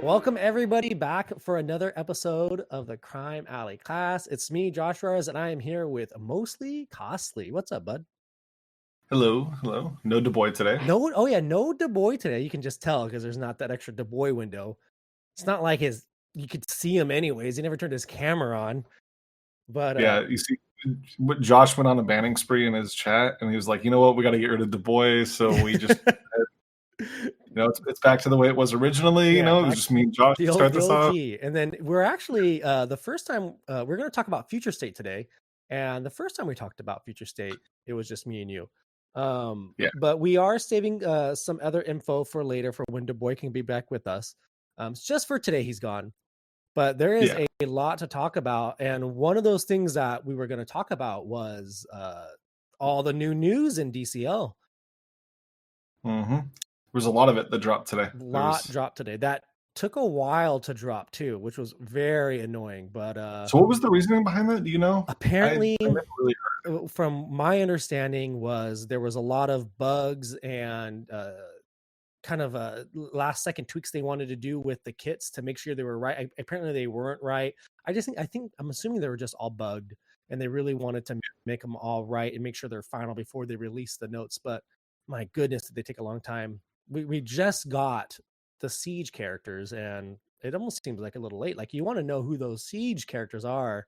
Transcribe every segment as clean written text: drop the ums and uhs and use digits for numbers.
Welcome everybody back for another episode of the Crime Alley class. It's me, Josh Rose, and I am here with Mostly Costly. What's up, bud? Hello. No Du Bois today. No Du Bois today. You can just tell because there's not that extra Du Bois window. It's not like you could see him anyways. He never turned his camera on. But yeah, you see, Josh went on a banning spree in his chat, and he was like, "You know what? We got to get rid of Du Bois." So we just, it's back to the way it was originally. It was just me and Josh to start this off. And then we're actually the first time we're going to talk about Future State today. And the first time we talked about Future State, it was just me and you. But we are saving some other info for later for when Du Bois can be back with us. Just for today, he's gone. But there is a lot to talk about. And one of those things that we were going to talk about was all the new news in DCL. Mm-hmm. There's a lot of it that dropped today. Dropped today. That took a while to drop too, which was very annoying. But so what was the reasoning behind that? Do you know? Apparently, I never really heard. From my understanding, was there was a lot of bugs and kind of last second tweaks they wanted to do with the kits to make sure they were right. Apparently they weren't right. I'm assuming they were just all bugged, and they really wanted to make them all right and make sure they're final before they release the notes. But my goodness, did they take a long time. We just got the Siege characters, and it almost seems like a little late. Like, you want to know who those Siege characters are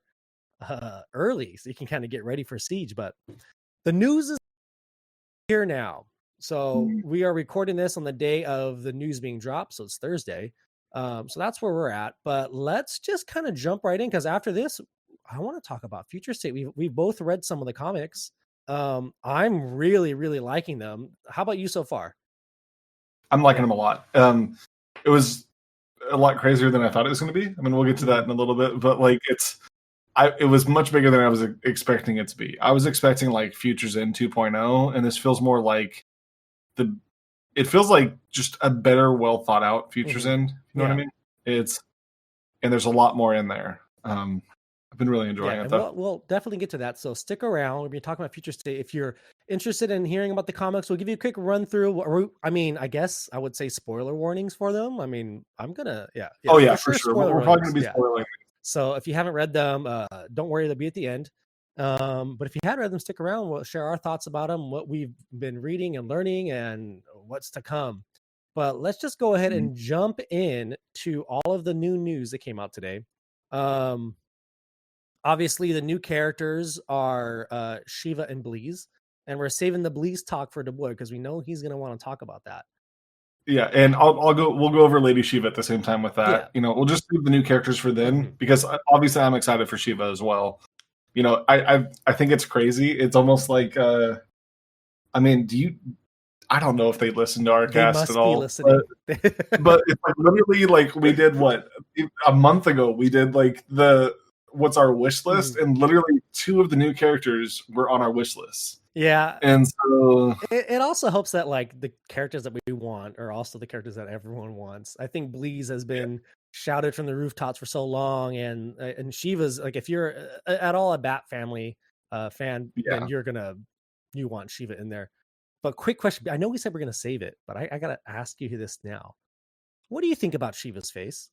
early so you can kind of get ready for Siege. But the news is here now. So we are recording this on the day of the news being dropped. So it's Thursday. So that's where we're at. But let's just kind of jump right in, because after this, I want to talk about Future State. We've both read some of the comics. I'm really, really liking them. How about you so far? I'm liking them a lot. It was a lot crazier than I thought it was going to be. I mean, we'll get to that in a little bit, but like it was much bigger than I was expecting it to be. I was expecting like Futures End 2.0, and this feels more like it feels like just a better, well thought out Futures End. You know what I mean? And there's a lot more in there. I've been really enjoying it, though. We'll definitely get to that. So stick around. We'll be talking about Future State. If you're interested in hearing about the comics, we'll give you a quick run through. I mean, I guess I would say spoiler warnings for them. I mean, I'm gonna, for sure. We're probably gonna be spoiling. So if you haven't read them, don't worry, they'll be at the end. But if you hadn't read them, stick around. We'll share our thoughts about them, what we've been reading and learning, and what's to come. But let's just go ahead and jump in to all of the new news that came out today. Obviously, the new characters are Shiva and Bleez, and we're saving the Bleez talk for Du Bois because we know he's going to want to talk about that. Yeah, and we'll go over Lady Shiva at the same time with that. Yeah. We'll just leave the new characters for then, because obviously I'm excited for Shiva as well. I think it's crazy. It's almost like, I don't know if they listen to our cast at all. But it's like literally, like, we did a month ago, we did like what's our wish list, and literally 2 of the new characters were on our wish list. Yeah. And so it also helps that like the characters that we want are also the characters that everyone wants. I think Bleez has been shouted from the rooftops for so long, and Shiva's, like, if you're at all a Bat Family fan, then you want Shiva in there. But quick question, I know we said we're gonna save it, but I gotta ask you this now. What do you think about Shiva's face?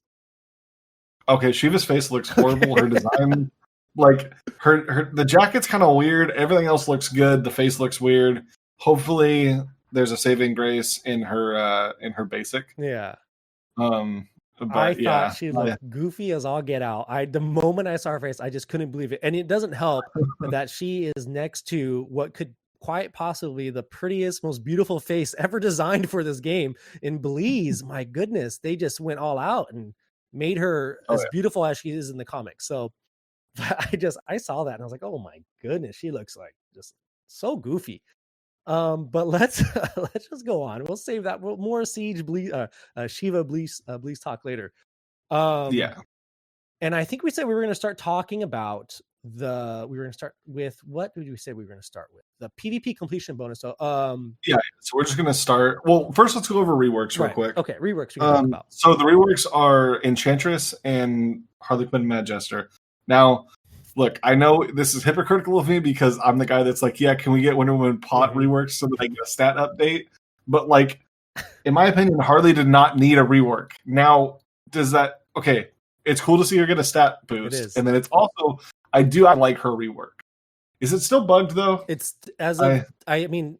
Okay, Shiva's face looks horrible. Her design, like the jacket's kind of weird. Everything else looks good. The face looks weird. Hopefully, there's a saving grace in her basic. Yeah. But I thought she looked goofy as all get out. The moment I saw her face, I just couldn't believe it. And it doesn't help that she is next to what could quite possibly the prettiest, most beautiful face ever designed for this game in Bleez. My goodness, they just went all out and made her as beautiful as she is in the comics. So I saw that and I was like, oh my goodness, she looks like just so goofy. But let's just go on. We'll save that. More Siege Shiva Bleez talk later. And I think we said we were going to start talking about we were going to start with, what did we say we were going to start with? The PvP completion bonus. So so we're just going to start. Well, first let's go over reworks real quick. Okay, reworks we can talk about. So the reworks are Enchantress and Harley Quinn Mad Jester. Now, look, I know this is hypocritical of me because I'm the guy that's like, yeah, can we get Wonder Woman pot reworks so that I get a stat update? But like, in my opinion, Harley did not need a rework. Now, does that okay? It's cool to see her get a stat It boost, is. and then it's also I like her rework. Is it still bugged though? It's as of I I mean,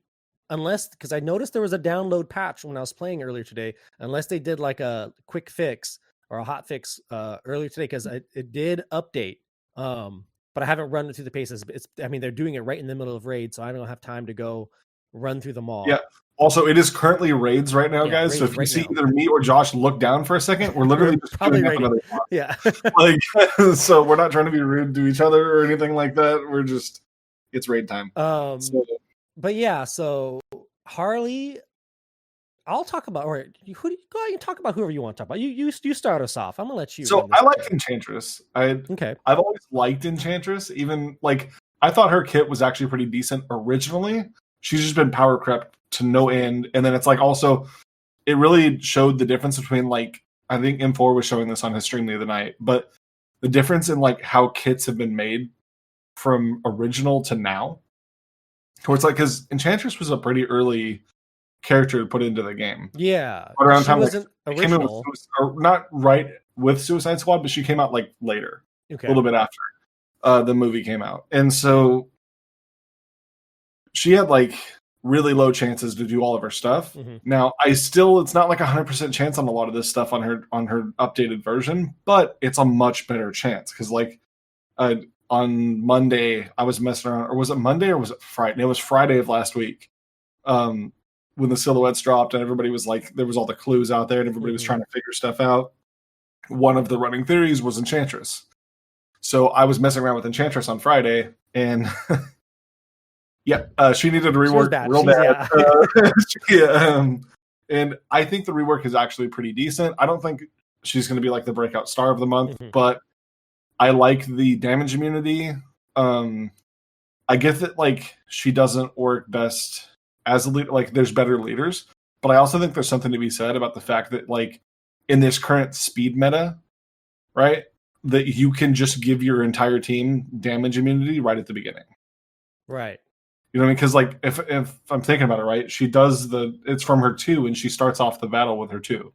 unless because I noticed there was a download patch when I was playing earlier today. Unless they did like a quick fix or a hot fix earlier today, because it did update. But I haven't run it through the paces. It's I mean they're doing it right in the middle of raid, so I don't have time to go run through them yeah. all. Also, it is currently raids right now, Yeah, guys. So raids if you right see now. either me or Josh look down for a second, we're literally just Probably queuing up raiding. another boss. Yeah. Like, so we're not trying to be rude to each other or anything like that. We're just it's raid time. So But yeah, so Harley, I'll talk about, or who do you go ahead and talk about whoever you want to talk about. You start us off. I'm gonna let you So run this I like bit. Enchantress. Okay. I've always liked Enchantress. Even like I thought her kit was actually pretty decent originally. She's just been power crept to no end, and then it's like also it really showed the difference between like I think M4 was showing this on his stream the other night, but the difference in like how kits have been made from original to now. Where it's like because Enchantress was a pretty early character to put into the game. Yeah, But around she time like wasn't came in with original. or not right with Suicide Squad, but she came out like later, a Okay. little bit after the movie came out, and so she had like really low chances to do all of her stuff. Mm-hmm. Now, it's not like 100% chance on a lot of this stuff on her updated version, but it's a much better chance because like on Monday I was messing around, or was it Monday or was it Friday? It was Friday of last week. When the silhouettes dropped and everybody was like, there was all the clues out there and everybody was trying to figure stuff out. One of the running theories was Enchantress. So I was messing around with Enchantress on Friday, and yeah, she needed a rework real bad. Yeah, and I think the rework is actually pretty decent. I don't think she's going to be like the breakout star of the month, but I like the damage immunity. I get that like she doesn't work best as a leader. Like there's better leaders, but I also think there's something to be said about the fact that like in this current speed meta, right, that you can just give your entire team damage immunity right at the beginning. Right. You know what I mean? Because like if I'm thinking about it, right, she does it's from her 2 and she starts off the battle with her 2.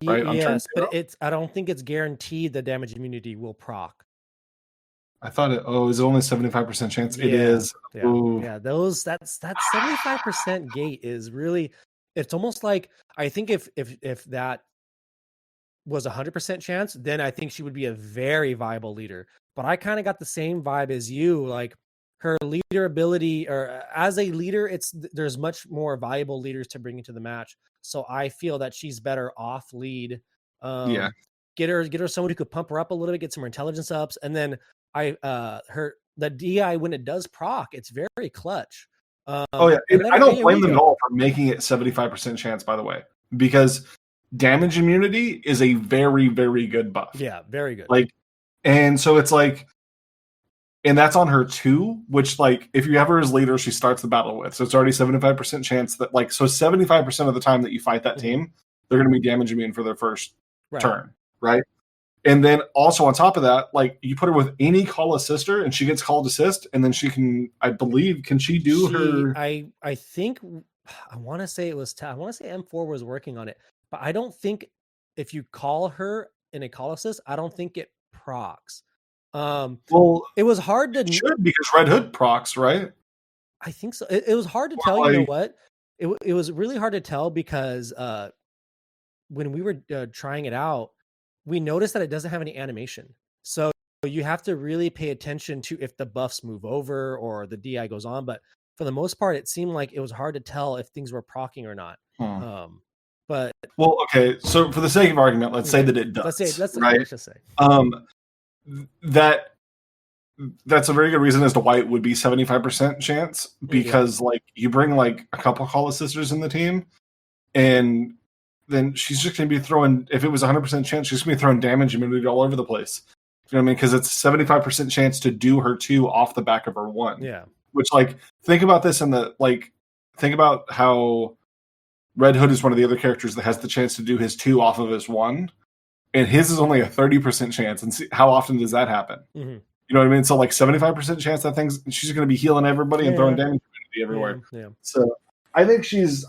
Right? On turn Yes, but I don't think it's guaranteed the damage immunity will proc. I thought is it only 75% chance? Yeah, it is. Yeah. Ooh. Yeah. That 75% gate is really, it's almost like I think if that was 100% chance, then I think she would be a very viable leader. But I kind of got the same vibe as you. Like her leader ability, or as a leader, there's much more valuable leaders to bring into the match. So I feel that she's better off lead. Yeah. Get her someone who could pump her up a little bit, get some intelligence ups, and then the DI when it does proc, it's very clutch. Oh yeah, and I don't blame them at all for making it 75% chance. By the way, because damage immunity is a very, very good buff. Yeah, very good. Like, and so it's like, and that's on her 2, which like if you have her as leader, she starts the battle with. So it's already 75% chance that like 75% of the time that you fight that team, they're going to be damage immune for their first turn, right? And then also on top of that, like you put her with any call assister and she gets called assist, and then she can, I believe, can she do her? I think I want to say it was I want to say M4 was working on it, but I don't think if you call her in a call assist, I don't think it procs. Well, it was hard to should because Red Hood procs, right? I think so. It was hard to tell. Like, you know what? It was really hard to tell because when we were trying it out, we noticed that it doesn't have any animation. So you have to really pay attention to if the buffs move over or the DI goes on. But for the most part, it seemed like it was hard to tell if things were procking or not. But well, okay. So for the sake of argument, let's say that it does. Let's just say. That's a very good reason as to why it would be 75% chance, because like you bring like a couple call assisters in the team, and then she's just going to be throwing, if it was 100% chance, she's going to be throwing damage immunity all over the place. You know what I mean? Because it's 75% chance to do her 2 off the back of her 1. Yeah. Which, like, think about this think about how Red Hood is one of the other characters that has the chance to do his 2 off of his 1. And his is only a 30% chance. And see, how often does that happen? You know what I mean? So, like, 75% chance that she's going to be healing everybody and throwing damage immunity everywhere. Yeah. So, I think she's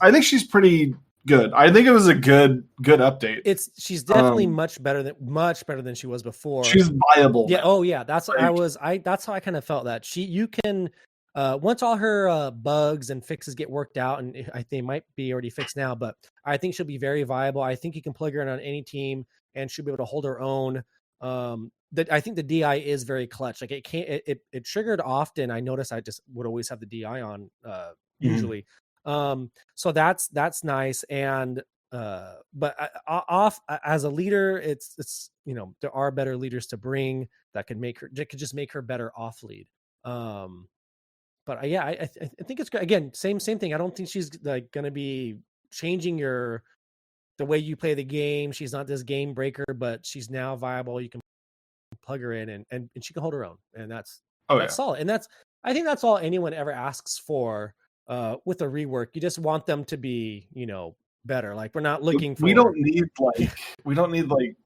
pretty good. I think it was a good update. She's definitely much better than she was before. She's viable Yeah. now. Oh yeah. That's Like, that's how I kind of felt that you can once all her bugs and fixes get worked out, and I think they might be already fixed now, but I think she'll be very viable. I think you can plug her in on any team and she'll be able to hold her own. That I think the DI is very clutch. Like it triggered often. I noticed I just would always have the DI on mhm. usually. So that's nice. And but off as a leader, it's there are better leaders to bring that could just make her better off lead. But yeah, I think it's good. Again, same thing. I don't think she's like going to be changing the way you play the game. She's not this game breaker, but she's now viable. You can plug her in and she can hold her own, and Oh that's yeah. solid. And I think that's all anyone ever asks for with a rework. You just want them to be better. Like we're not looking We for don't need like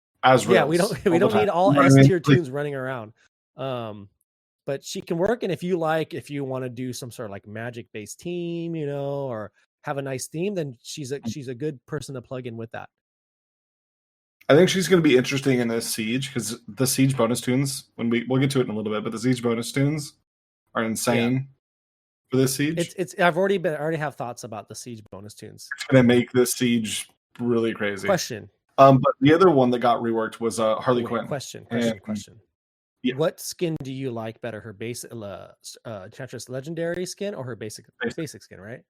yeah, we Azraels don't we all the don't time. need all You know what I S mean? tier Like, tunes running around. But she can work, and if you want to do some sort of like magic based team, or have a nice theme, then she's a good person to plug in with that. I think she's going to be interesting in this siege because the siege bonus tunes, we'll get to it in a little bit, but the siege bonus tunes are Yeah. insane for this siege. It's I already have thoughts about the siege bonus tunes. It's going to make this siege really crazy. Question. But the other one that got reworked was Harley Wait, Quinn. question. And yeah, What skin do you like better? Her basic Enchantress Legendary skin or her basic skin, right?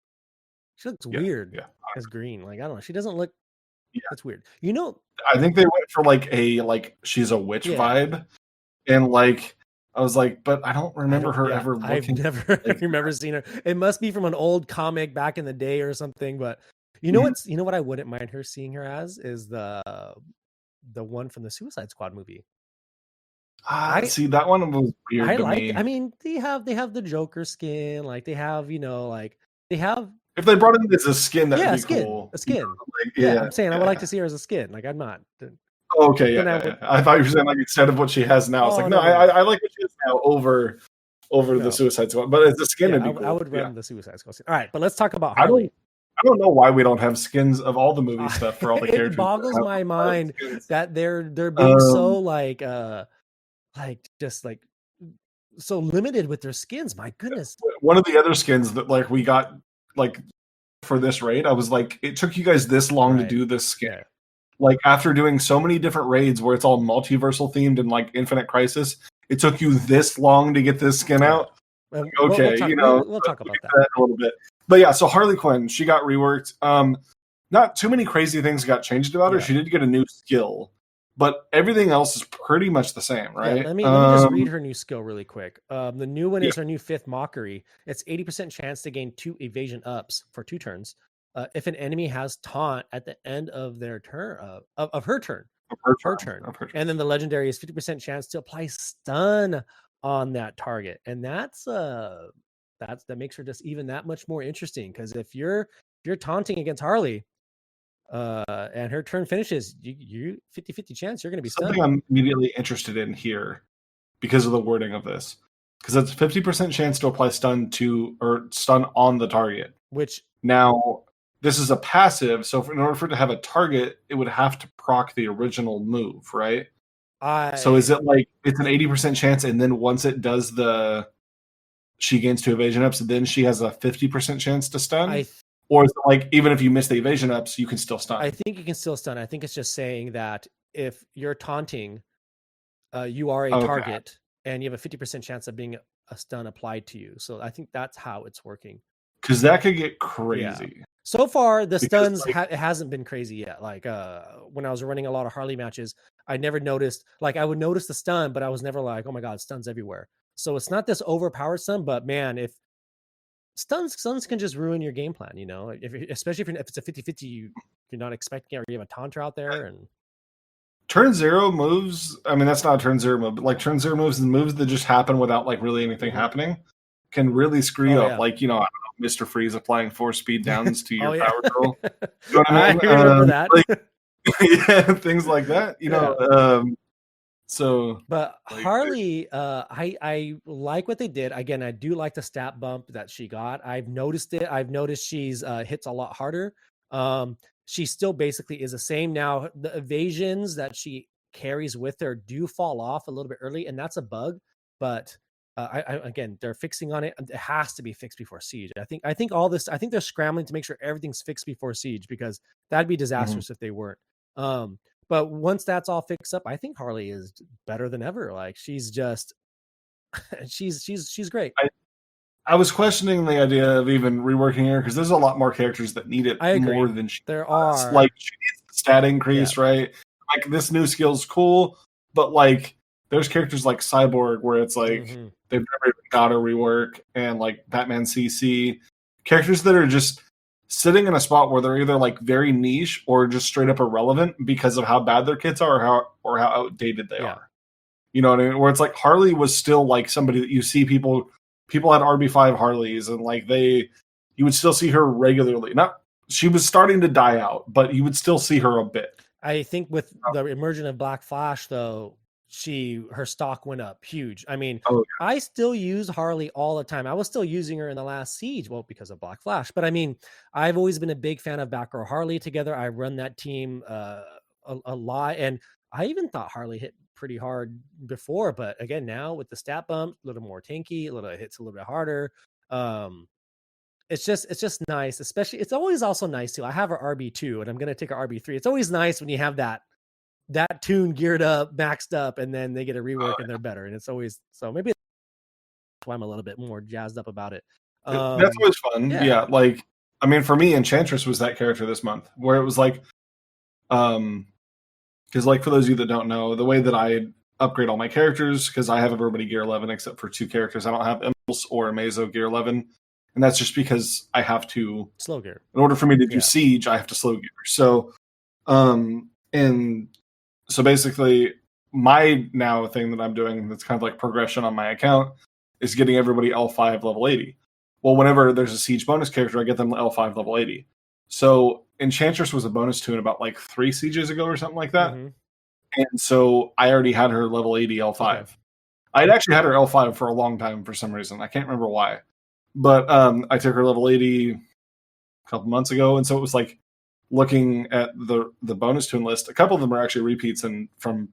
She looks yeah, weird yeah, as green. Like I don't know. She doesn't look yeah. That's weird. I think they went for like she's a witch Yeah. vibe, and like I was like, but I don't remember her ever I've looking never like remember seeing her. It must be from an old comic back in the day or something. But Mhm. you know what I wouldn't mind her seeing her as is the one from the Suicide Squad movie. I See, that one was weird I to like. me. I mean, they have the Joker skin. Like they have they have If they brought in as a skin, that would yeah be cool. a skin. Like, Yeah, yeah, I'm saying I would like yeah. to see her as a skin. Like I'm not. Oh, okay, yeah, Then I yeah, yeah. would. I thought you were saying like instead of what she has now. It's Oh like no, no I like what she has now over the no. Suicide Squad, but as a skin, Yeah, it'd be I cool. would Yeah, run the Suicide Squad skin. All right, but let's talk about I Harley. don't. I don't know why we don't have skins of all the movie stuff for all the It characters that boggles have my mind skins. that they're being Um, so like just like so limited with their skins. My goodness. one of the other skins that like we got like for this raid, I was like, it took you guys this long to Right. do this skin. Yeah. Like after doing so many different raids where it's all multiversal themed and like Infinite Crisis, it took you this long to get this skin Yeah. out. And Okay, we'll talk we'll about get to that. that in a little bit. But yeah, so Harley Quinn, she got reworked. Not too many crazy things got changed about her. Yeah. She did get a new skill, but everything else is pretty much the same, Yeah, right? let me just read her new skill really quick. The new one Yeah, is her new fifth mockery. It's 80% chance to gain 2 evasion ups for 2 turns. If an enemy has taunt at the end of their turn of her turn. Her turn. of her turn. And then the legendary is 50% chance to apply stun on that target. And that makes her just even that much more interesting. Because if you're taunting against Harley, and her turn finishes, you 50-50 chance you're gonna be Something stunned. I'm immediately interested in here because of the wording of this. Because it's 50% chance to apply stun to or stun on the target. Which Now, this is a passive, so in order for it to have a target, it would have to proc the original move, right? So is I it like it's an 80% chance, and then once it does she gains 2 evasion ups, then she has a 50% chance to stun? I Or is it like even if you miss the evasion ups, you can still stun? I think you can still stun. I think it's just saying that if you're taunting, you are a Okay. target and you have a 50% chance of being a stun applied to you. So I think that's how it's working. Because that could get Yeah. crazy. So far, the Because, stuns like, it hasn't been crazy yet. Like when I was running a lot of Harley matches, I never noticed. Like I would notice the stun, but I was never like, "Oh my god, stuns everywhere." So it's not this overpowered stun, but man, if stuns can just ruin your game plan. Especially if it's a 50-50, you're not expecting it, or you have a taunter out there, and turn zero moves, I mean, that's not a turn zero move, but like turn zero moves and moves that just happen without like really anything happening can really screw you oh up. yeah, Like, I don't know, Mr. Freeze applying 4 speed downs to oh your yeah, power girl. You know what I I mean? remember that. Like, yeah, things like that. Yeah. So But like Harley, I like what they did. Again, I do like the stat bump that she got. I've noticed it. I've noticed she's hits a lot harder. she still basically is the same. Now, the evasions that she carries with her do fall off a little bit early, and that's a bug. But again, they're fixing on it. It has to be fixed before Siege. I think all this. I think they're scrambling to make sure everything's fixed before Siege, because that'd be Mhm. disastrous if they weren't. But once that's all fixed up, I think Harley is better than ever. Like, she's just she's great. I was questioning the idea of even reworking her because there's a lot more characters that need it I more agree. than she There does. Like, are. she needs the stat Yeah. increase, right? Like, this new skill's cool, but like there's characters like Cyborg where it's like Mm-hmm. they've never even got a rework, and like Batman CC, characters that are just sitting in a spot where they're either like very niche or just straight up irrelevant because of how bad their kits are, or how outdated they Yeah. are. You know what I mean? Where it's like Harley was still like somebody that you see people had RB5 Harleys, and like you would still see her regularly. Not She was starting to die out, but you would still see her a bit. I think with the emergence of Black Flash, though, her stock went up huge. I mean, Oh, I still use Harley all the time. I was still using her in the last Siege, well, because of Black Flash. But I mean, I've always been a big fan of Batgirl Harley together. I run that team a lot, and I even thought Harley hit pretty hard before. But again, now with the stat bump, a little more tanky, a little it hits a little bit harder. It's just nice, especially it's always also nice too. I have an RB2 and I'm gonna take an RB3. It's always nice when you have that tune geared up, maxed up, and then they get a rework and they're better. And it's always so maybe that's why I'm a little bit more jazzed up about it. that's always fun. Yeah. Yeah, like I mean, for me, Enchantress was that character this month, where it was like, because like for those of you that don't know, the way that I upgrade all my characters, because I have everybody gear 11 except for two characters, I don't have Impulse or Amazo gear 11, and that's just because I have to Slow gear. in order for me to do Yeah. Siege, I have to slow gear. So, and so basically, my now thing that I'm doing that's kind of like progression on my account is getting everybody L5 level 80. Well, whenever there's a Siege bonus character, I get them L5 level 80. So Enchantress was a bonus tune about like 3 Sieges ago or something like that. Mm-hmm. And so I already had her level 80 L5. Okay. I'd actually had her L5 for a long time for some reason. I can't remember why. But I took her level 80 a couple months ago, and so it was like looking at the bonus tune list. A couple of them are actually repeats and from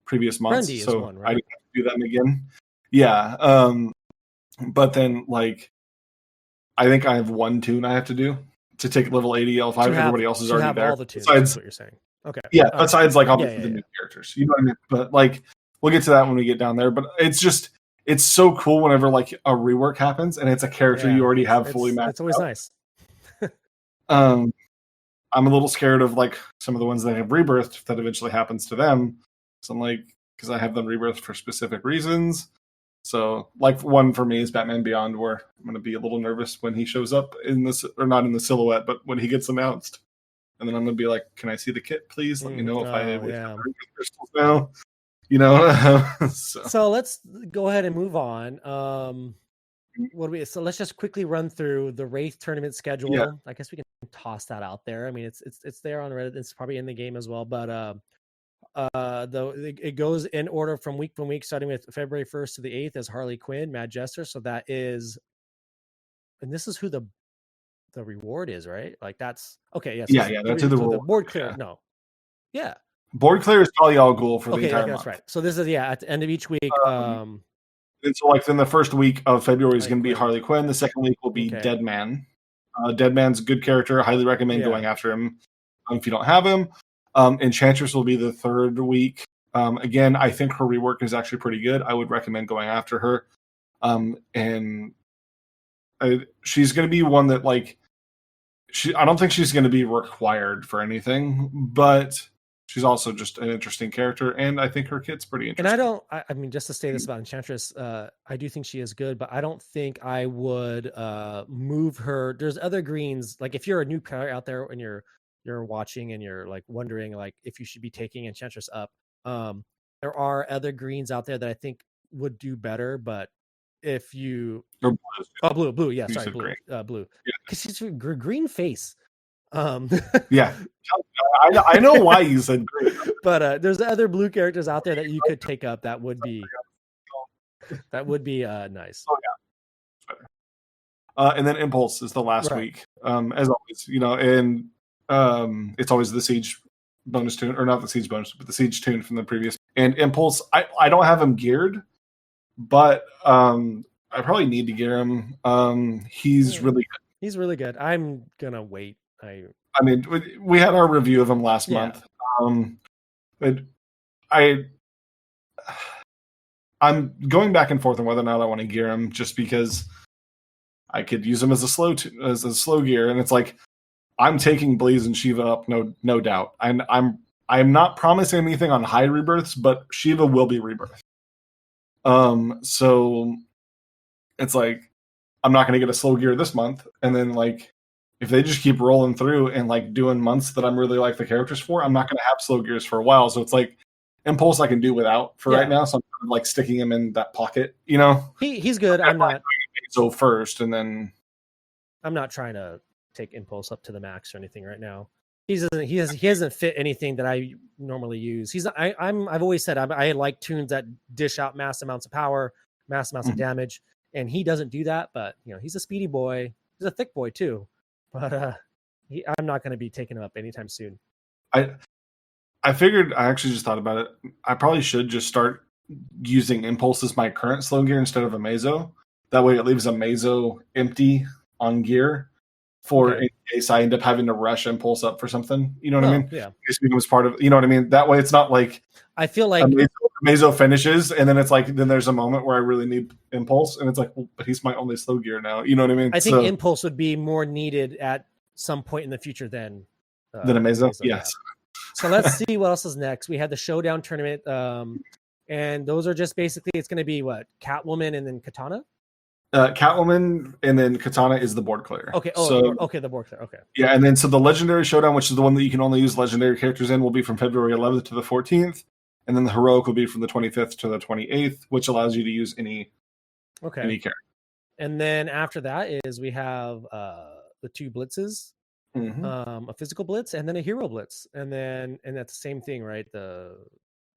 previous months, Brandy is so one, I right? didn't have to do them again. Yeah, but then like I think I have one tune I have to do to take level 80 L5. Everybody else is already there. All the tunes, Besides, is what you're saying. Okay. yeah, All right. besides like obviously Yeah. the new characters, you know what I mean. But like we'll get to that when we get down there. But it's so cool whenever like a rework happens and it's a character you already have fully maxed It's always out. nice. I'm a little scared of like some of the ones that have rebirthed if that eventually happens to them. So I'm like, because I have them rebirthed for specific reasons. So like one for me is Batman Beyond, where I'm going to be a little nervous when he shows up in this, or not in the silhouette, but when he gets announced. And then I'm going to be like, can I see the kit, please? Let me know if I crystals now. You know. So let's go ahead and move on. So let's just quickly run through the Wraith tournament schedule. Yeah. I guess we can toss that out there. I mean, it's there on Reddit. It's probably in the game as well. But it goes in order from week, starting with February 1st to the 8th as Harley Quinn, Mad Jester. So that is, and this is who the reward is, right? Like that's okay. Yes. Yeah. That's who the reward. The board clear. No. Yeah. Board clear is probably all Ghul for the entire month. That's right. So this is at the end of each week. And so, like, then the first week of February is going to be Harley Quinn. The second week will be Dead Man. Dead Man's a good character. Highly recommend going after him if you don't have him. Enchantress will be the third week. Again, I think her rework is actually pretty good. I would recommend going after her. And she's going to be one that, like, I don't think she's going to be required for anything, but she's also just an interesting character, and I think her kit's pretty interesting. And I mean, just to say this about Enchantress, I do think she is good, but I don't think I would move her. There's other greens, like if you're a new player out there and you're watching and you're like wondering like if you should be taking Enchantress up, there are other greens out there that I think would do better, but if you blue, yeah, sorry, blue, blue, because she's a green face. Yeah, I know why you said green, but there's other blue characters out there that you could take up that would be nice. Oh yeah. And then Impulse is the last week, as always, you know, and It's always the siege bonus tune, or not the siege bonus, but the siege tune from the previous. And impulse, I don't have him geared, but I probably need to gear him. He's really good. He's really good. I'm gonna wait. I mean, we had our review of him last month. But I'm going back and forth on whether or not I want to gear him, just because I could use him as a slow gear, and it's like I'm taking Blaze and Shiva up, no doubt. I'm not promising anything on high rebirths, but Shiva will be rebirthed. So it's like I'm not going to get a slow gear this month, and then like if they just keep rolling through and like doing months that I'm really like the characters for, I'm not going to have slow gears for a while. So it's like impulse I can do without for right now. So I'm kind of like sticking him in that pocket, you know. He's good. I'm not so first, and then I'm not trying to take impulse up to the max or anything right now. He hasn't fit anything that I normally use. I've always said I like tunes that dish out mass amounts of power, mass amounts of damage, and he doesn't do that. But you know, he's a speedy boy. He's a thick boy too. But I'm not going to be taking him up anytime soon. I figured, I actually just thought about it. I probably should just start using impulse as my current slow gear instead of a Mazo. That way it leaves a Mazo empty on gear for in case I end up having to rush impulse up for something. You know what I mean? Yeah. In case it becomes part of, you know what I mean? That way it's not like I feel like Mazo finishes and then it's like, then there's a moment where I really need impulse and it's like, well, but he's my only slow gear now. You know what I mean? I think impulse would be more needed at some point in the future than a Mazo. Yes. Yeah. So let's see what else is next. We had the Showdown tournament, and those are just basically, it's going to be what, Catwoman and then Katana. Catwoman and then Katana is the board clear. Okay. Oh, so, okay. The board clear. Okay. Yeah, and then so the Legendary Showdown, which is the one that you can only use legendary characters in, will be from February 11th to the 14th, and then the Heroic will be from the 25th to the 28th, which allows you to use any character. And then after that is we have the two blitzes. A physical blitz and then a hero blitz, and that's the same thing, right? The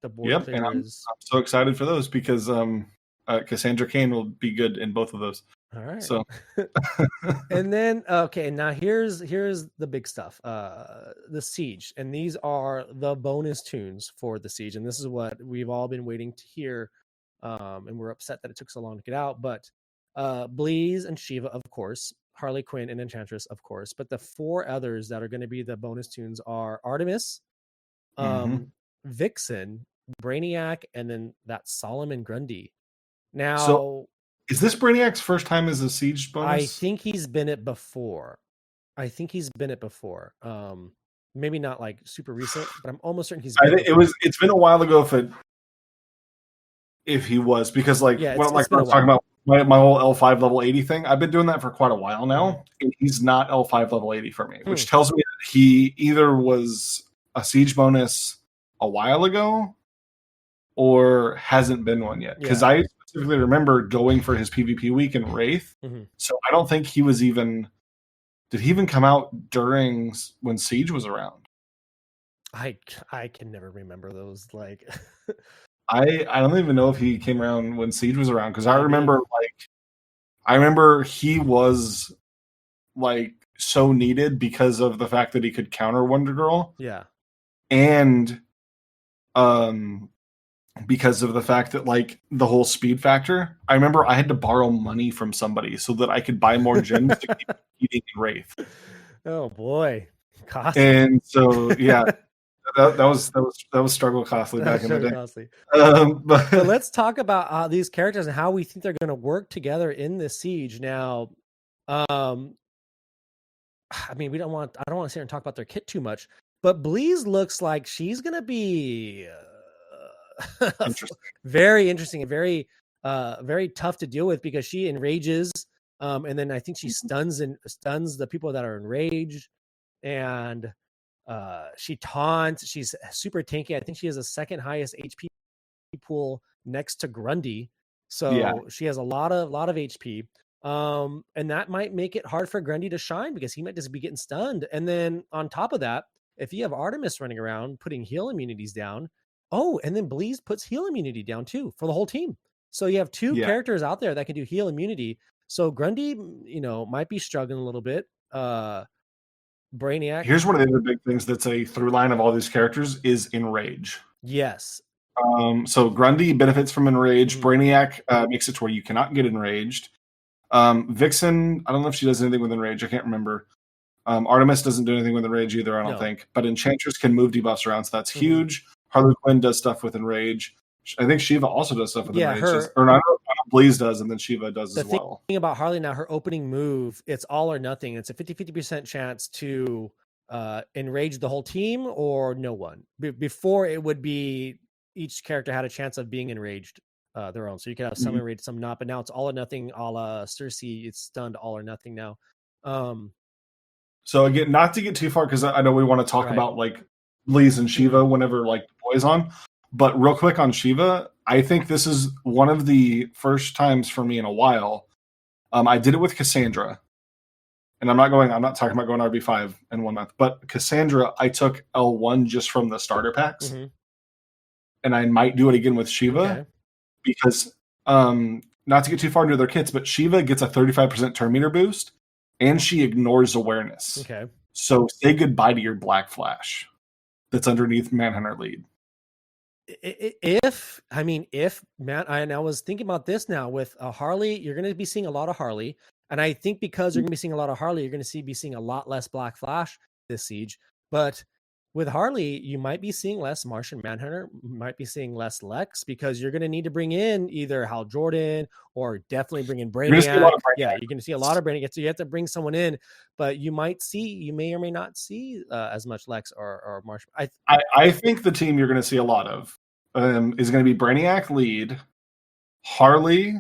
board clear and I'm so excited for those because Cassandra Cain will be good in both of those. All right. So and then now here's the big stuff. The Siege, and these are the bonus tunes for the Siege, and this is what we've all been waiting to hear. And we're upset that it took so long to get out, but Bleeze and Shiva, of course, Harley Quinn and Enchantress, of course, but the four others that are going to be the bonus tunes are Artemis, Vixen, Brainiac, and then that Solomon Grundy. Now, so is this Brainiac's first time as a Siege bonus? I think he's been it before. Maybe not like super recent, but I'm almost certain he's. It's been a while ago if he was, because like I was talking about my whole L5 level 80 thing. I've been doing that for quite a while now, and he's not L5 level 80 for me, which tells me that he either was a Siege bonus a while ago or hasn't been one yet. Because I specifically remember going for his PvP week in Wraith, so I don't think he was even. Did he even come out during when Siege was around? I can never remember those. Like, I don't even know if he came around when Siege was around, because I remember he was like so needed because of the fact that he could counter Wonder Girl. Yeah. And because of the fact that like the whole speed factor. I remember I had to borrow money from somebody so that I could buy more gems to keep eating in Wraith. Oh boy. Costly. And so yeah. That was struggle costly back in the day. Costly. But let's talk about these characters and how we think they're going to work together in the Siege. Now, I mean, I don't want to sit here and talk about their kit too much, but Bleeze looks like she's going to be very interesting and very tough to deal with, because she enrages, and then I think she stuns the people that are enraged, and she taunts. She's super tanky. I think she has the second highest HP pool next to Grundy, so she has a lot of HP, and that might make it hard for Grundy to shine, because he might just be getting stunned. And then on top of that, if you have Artemis running around putting heal immunities down, and then Bleeze puts heal immunity down too for the whole team, so you have two characters out there that can do heal immunity. So Grundy, might be struggling a little bit. Brainiac. Here's one of the other big things that's a through line of all these characters is enrage. Yes. So Grundy benefits from enrage. Mhm. Brainiac makes it to where you cannot get enraged. Vixen, I don't know if she does anything with enrage. I can't remember. Artemis doesn't do anything with enrage either, I don't No. think. But Enchantress can move debuffs around, so that's Mhm. huge. Harley Quinn does stuff with enrage. I think Shiva also does stuff with Yeah, enrage. her- Or not, Blaze does, and then Shiva does The as well. thing about Harley now, her opening move, it's all or nothing. It's a 50-50% chance to enrage the whole team or no one. Before it would be each character had a chance of being enraged their own. So you could have some Mhm. enraged, some not. But now it's all or nothing, a la Cersei. It's stunned all or nothing now. So again, not to get too far because I know we want to talk Right. about like Blaze and Shiva Mhm. whenever like the boys on. But real quick on Shiva, I think this is one of the first times for me in a while. I did it with Cassandra, and I'm not talking about going RB5 in 1 month, but Cassandra, I took L1 just from the starter packs, Mhm. and I might do it again with Shiva Okay. because not to get too far into their kits, but Shiva gets a 35% turn meter boost, and she ignores awareness. Okay. So say goodbye to your Black Flash that's underneath Manhunter lead. If man, I was thinking about this now with Harley, you're going to be seeing a lot of Harley, and I think because you're going to be seeing a lot of Harley, you're going to be seeing a lot less Black Flash this siege. But with Harley, you might be seeing less Martian Manhunter, might be seeing less Lex because you're going to need to bring in either Hal Jordan or definitely bring in You're going to see a lot Brainiac. of Brainiac. Yeah, you're going to see a lot of Brainiac. So you have to bring someone in, but you may or may not see as much Lex or Martian. I think the team you're going to see a lot of is going to be Brainiac lead, Harley,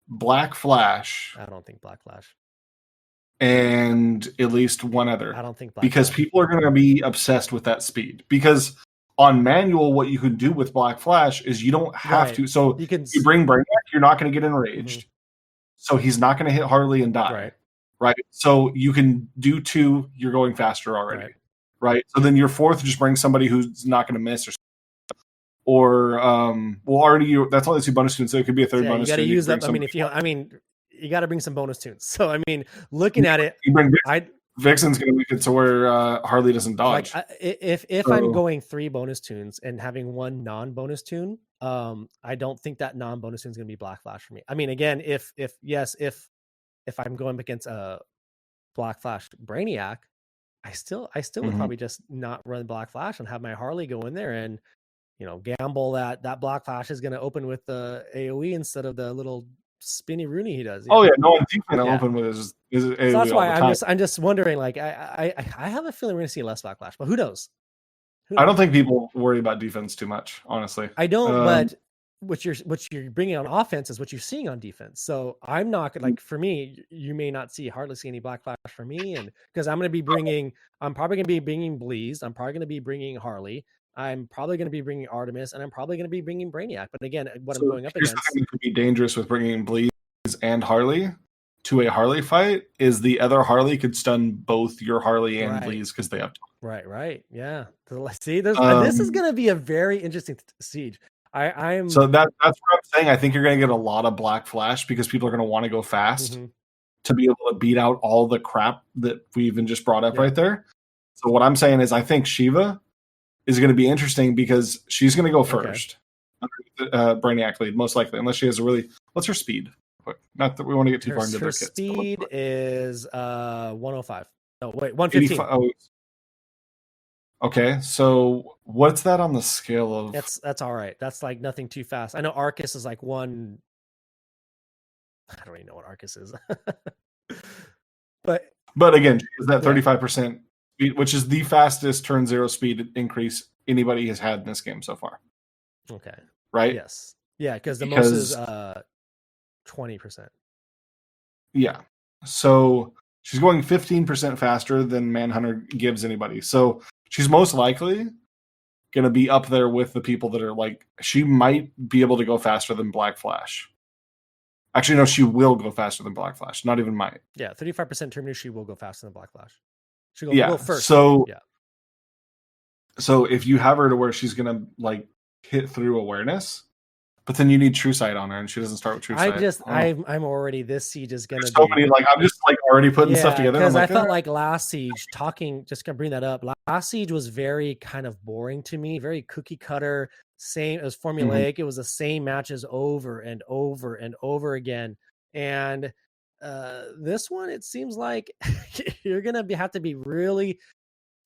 Black Flash, I don't think Black Flash. and at least one other. I don't think Black because Flash. people are going to be obsessed with that speed. Because on manual, what you can do with Black Flash is you don't have Right. to. So You can you bring Brainiac, you're not going to get enraged. So he's not going to hit Harley and die. Right. So you can do 2, you're going faster already. Right. So then your 4th, just bring somebody who's not going to miss that's only 2 bonus tunes, so it could be a 3rd bonus you got to tune. use that. You got to bring some bonus tunes. So looking at it, you bring Vixen's going to make it to where Harley doesn't dodge. Like if I'm going 3 bonus tunes and having 1 non-bonus tune, I don't think that non-bonus tune is going to be Black Flash for me. I mean, again, if I'm going up against a Black Flash Brainiac, I still would probably just not run Black Flash and have my Harley go in there and gamble that Black Flash is going to open with the AOE instead of the little spinny Rooney he does. Oh yeah, no one's going to open with his AOE. So that's why I'm just wondering. Like I have a feeling we're going to see less Black Flash, but who knows? I don't think people worry about defense too much, honestly. I don't, but what you're bringing on offense is what you're seeing on defense. So I'm not like, for me, you may not hardly see any Black Flash for me, and because I'm probably going to be bringing Bleeze, I'm probably going to be bringing Harley, I'm probably going to be bringing Artemis, and I'm probably going to be bringing Brainiac. But again, I'm going up against, the thing that could be dangerous with bringing Bleeze and Harley to a Harley fight is the other Harley could stun both your Harley and Bleeze because they have to. Right. Yeah. See, this is going to be a very interesting siege. I'm so that's what I'm saying. I think you're going to get a lot of Black Flash because people are going to want to go fast to be able to beat out all the crap that we even just brought up right there. So what I'm saying is I think Shiva is going to be interesting because she's going to go first. Brainiac lead, most likely, unless she has what's her speed? Not that we want to get too far into their kits. Her speed is 105. No, wait, 115. Okay, so what's that on the scale of? That's all right. That's like nothing too fast. I know Arcus is like 1. I don't even know what Arcus is. but again, is that 35% speed, which is the fastest turn 0 speed increase anybody has had in this game so far. Okay. Right? Yes. Yeah, because the most is 20%. Yeah. So she's going 15% faster than Manhunter gives anybody. So she's most likely going to be up there with the people that are like, she might be able to go faster than Black Flash. Actually, no, she will go faster than Black Flash. Not even might. Yeah, 35% terminal, she will go faster than Black Flash. She'll go first. So if you have her to where she's going to like hit through awareness, But then you need True Sight on her, and she doesn't start with True Sight. I'm already, this siege is gonna There's so be many, like, I'm just, like, already putting stuff together. because I'm I like, felt like last siege, just gonna bring that up. Last siege was very kind of boring to me, very cookie cutter, same, it was formulaic. It was the same matches over and over and over again. And this one, it seems like you're gonna have to be really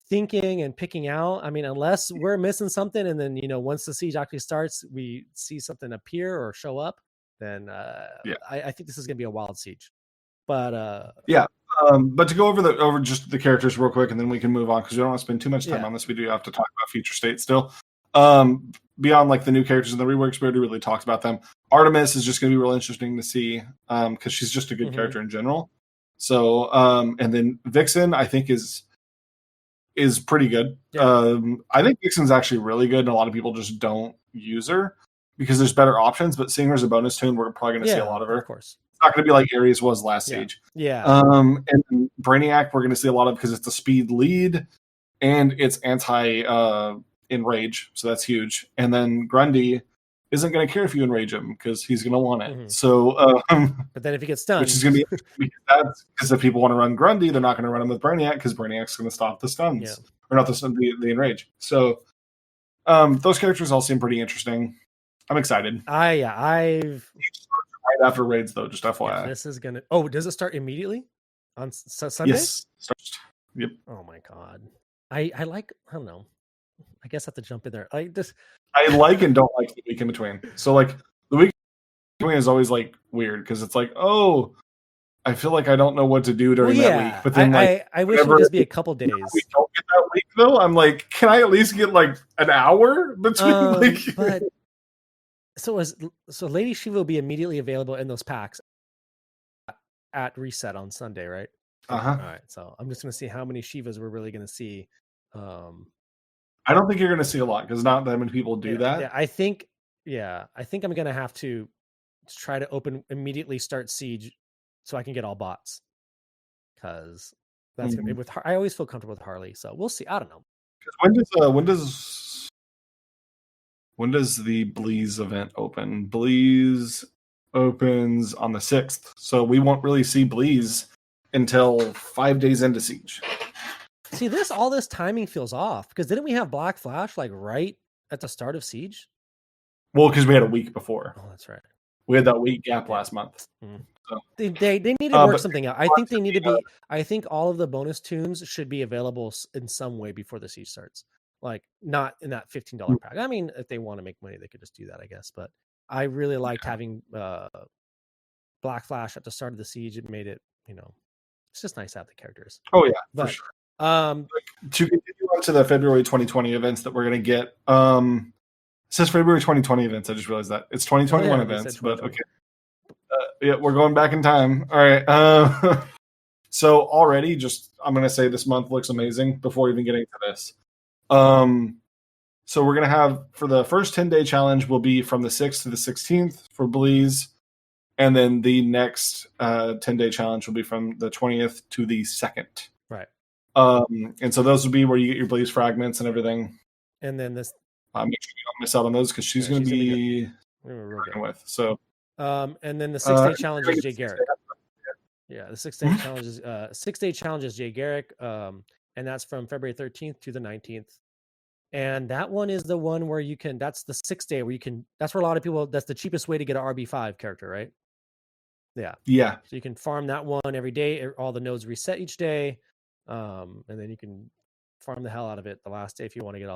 thinking and picking out. I mean, unless we're missing something, and then once the siege actually starts, we see something appear or show up, then yeah, I think this is gonna be a wild siege. But yeah. But to go over just the characters real quick, and then we can move on because we don't want to spend too much time on this. We do have to talk about future state still. Beyond like the new characters and the reworks, we already really talked about them. Artemis is just going to be real interesting to see because she's just a good character in general. So, and then Vixen, I think is pretty good. Yeah. I think Vixen's actually really good, and a lot of people just don't use her because there's better options. But seeing her as a bonus tune, we're probably going to see a lot of her. Of course, it's not going to be like Ares was last siege. Yeah. And Brainiac, we're going to see a lot of because it's a speed lead and it's anti enrage, so that's huge. And then Grundy isn't going to care if you enrage him because he's going to want it. So, but then if he gets stunned, which is going to be because if people want to run Grundy, they're not going to run him with Brainiac because Brainiac's going to stop the stuns or not the enrage. So, those characters all seem pretty interesting. I'm excited. I've right after raids though, just FYI. This is gonna. Oh, does it start immediately on Sunday? Yes. Yep. Oh my god. I like. I don't know. I guess I have to jump in there. I like and don't like the week in between. So like the week in between is always like weird because it's like, oh, I feel like I don't know what to do during that week. But then I wish it would just be a couple days. We don't get that week though. I'm like, can I at least get like an hour between? But so Lady Shiva will be immediately available in those packs at reset on Sunday, right? All right. So I'm just gonna see how many Shivas we're really gonna see. I don't think you're gonna see a lot because not that many people do that. Yeah, I think I'm gonna have to try to immediately start Siege so I can get all bots because that's gonna be with. I always feel comfortable with Harley, so we'll see. I don't know. When does the Bleeze event open? Bleeze opens on the 6th, so we won't really see Bleeze until 5 days into Siege. See, all this timing feels off because didn't we have Black Flash like right at the start of Siege? Well, because we had a week before. Oh, that's right. We had that week gap last month. So. They need to work something out. I think they need to be. I think all of the bonus tunes should be available in some way before the Siege starts. Like not in that $15 pack. I mean, if they want to make money, they could just do that, I guess. But I really liked having Black Flash at the start of the Siege. It made it, it's just nice to have the characters. Oh yeah, but, for sure. To continue on to the February 2020 events that we're going to get. It says February 2020 events. I just realized that it's 2021 events, but okay. Yeah, we're going back in time. All right. So already, I'm going to say this month looks amazing before even getting to this. So we're going to have for the first 10-day challenge will be from the 6th to the 16th for Bleeze. And then the next 10-day challenge will be from the 20th to the 2nd. Right. And so those will be where you get your Bleeze fragments and everything. And then this. Make sure you don't miss out on those because she's going to be working with. So. And then the 6-day challenge is Jay Garrick. Yeah, the 6-day challenge is 6-day challenge is Jay Garrick. And that's from February 13th to the 19th. And that one is the one where you can, that's the 6-day where you can, that's where a lot of people, that's the cheapest way to get an RB5 character, right? Yeah. Yeah. So you can farm that one every day. All the nodes reset each day. And then you can farm the hell out of it the last day if you want to get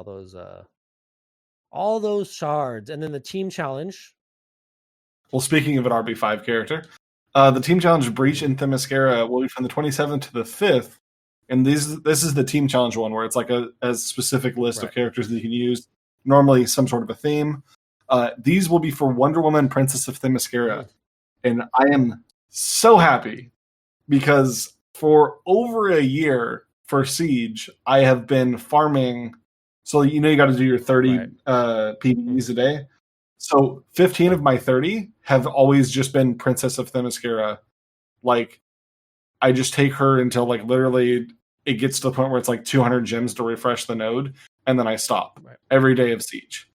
all those shards. And then the team challenge. Well, speaking of an RB5 character, the team challenge Breach and Themyscira will be from the 27th to the 5th. And this is the team challenge one where it's like a specific list of characters that you can use. Normally some sort of a theme. These will be for Wonder Woman, Princess of Themyscira. And I am so happy because for over a year for Siege, I have been farming. So, you got to do your 30 PvEs a day. So 15 of my 30 have always just been Princess of Themyscira. Like, I just take her until like literally it gets to the point where it's like 200 gems to refresh the node, and then I stop every day of Siege.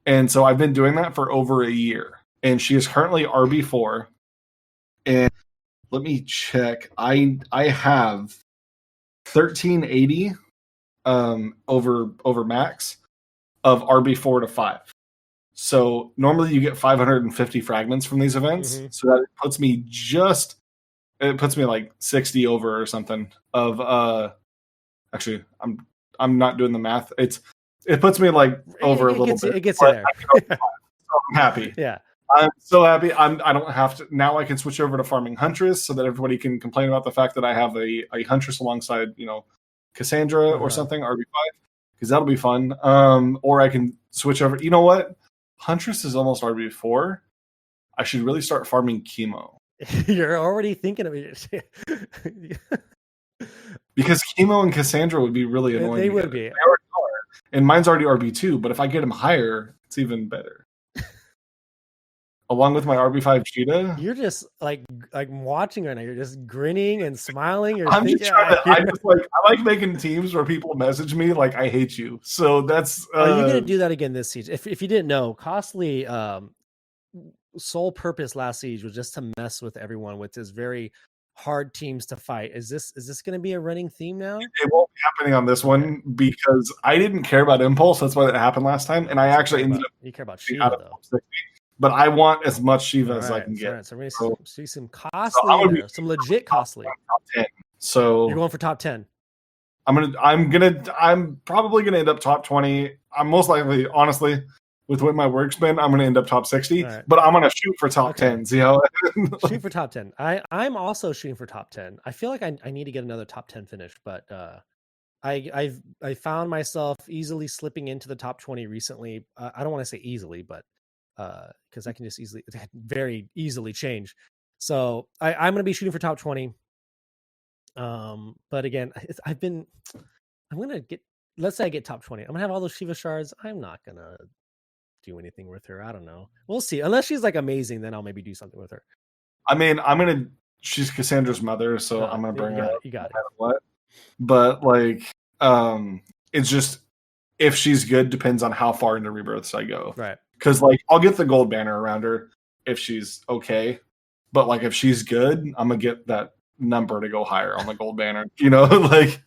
And so I've been doing that for over a year. And she is currently RB4. And let me check. I have 1380 over max of RB4 to 5. So normally you get 550 fragments from these events. Mm-hmm. So that puts me like 60 over or something of actually I'm not doing the math. It puts me like over a little bit. It gets you there. So I'm happy. Yeah. I'm so happy. I don't have to now. I can switch over to farming Huntress so that everybody can complain about the fact that I have a Huntress alongside Cassandra or something RB5 because that'll be fun. Or I can switch over. You know what? Huntress is almost RB4. I should really start farming Chemo. You're already thinking of it. Because Chemo and Cassandra would be really annoying. They would be. They already are. And mine's already RB2, but if I get them higher, it's even better. Along with my RB5 Cheetah. You're just like watching right now. You're just grinning and smiling. I'm just trying to, I like making teams where people message me like I hate you. So that's you're gonna do that again this siege. If you didn't know, Costly sole purpose last siege was just to mess with everyone with his very hard teams to fight. Is this gonna be a running theme now? It won't be happening on this one because I didn't care about Impulse. That's why it happened last time. And I actually ended up you care about Shiva though. But I want as much Shiva as I can get. Right. So we're going to see some costly, some legit costly. Top 10. So you're going for top 10. I'm probably gonna end up top 20. I'm most likely, honestly, with the way my work's been, I'm gonna end up top 60. Right. But I'm gonna shoot for top 10. See how? Shoot for top 10. I'm also shooting for top 10. I feel like I need to get another top 10 finish, but I found myself easily slipping into the top 20 recently. I don't want to say easily, but because I can just very easily change. So I'm going to be shooting for top 20. But again, let's say I get top 20. I'm going to have all those Shiva shards. I'm not going to do anything with her. I don't know. We'll see. Unless she's like amazing, then I'll maybe do something with her. I mean, she's Cassandra's mother, so I'm going to bring her up. You got it. What? But like, it's just, if she's good, depends on how far into rebirths I go. Right. Because like I'll get the gold banner around her if she's okay, but like if she's good, I'm gonna get that number to go higher on the gold banner. Like.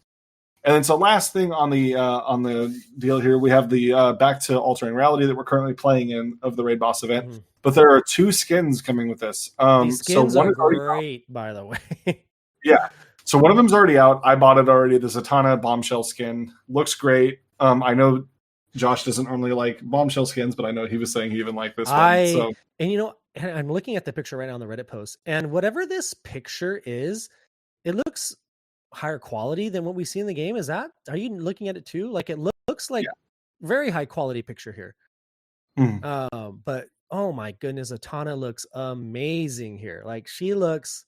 And then so last thing on the deal here, we have the back to altering reality that we're currently playing in of the raid boss event. Mm-hmm. But there are 2 skins coming with this. These skins are great, by the way. Yeah. So one of them's already out. I bought it already. The Zatanna bombshell skin looks great. I know Josh doesn't normally like bombshell skins, but I know he was saying he even liked this one. And I'm looking at the picture right now on the Reddit post, and whatever this picture is, it looks higher quality than what we see in the game. Are you looking at it too? Like it looks like very high quality picture here. But oh my goodness, Zatanna looks amazing here. Like she looks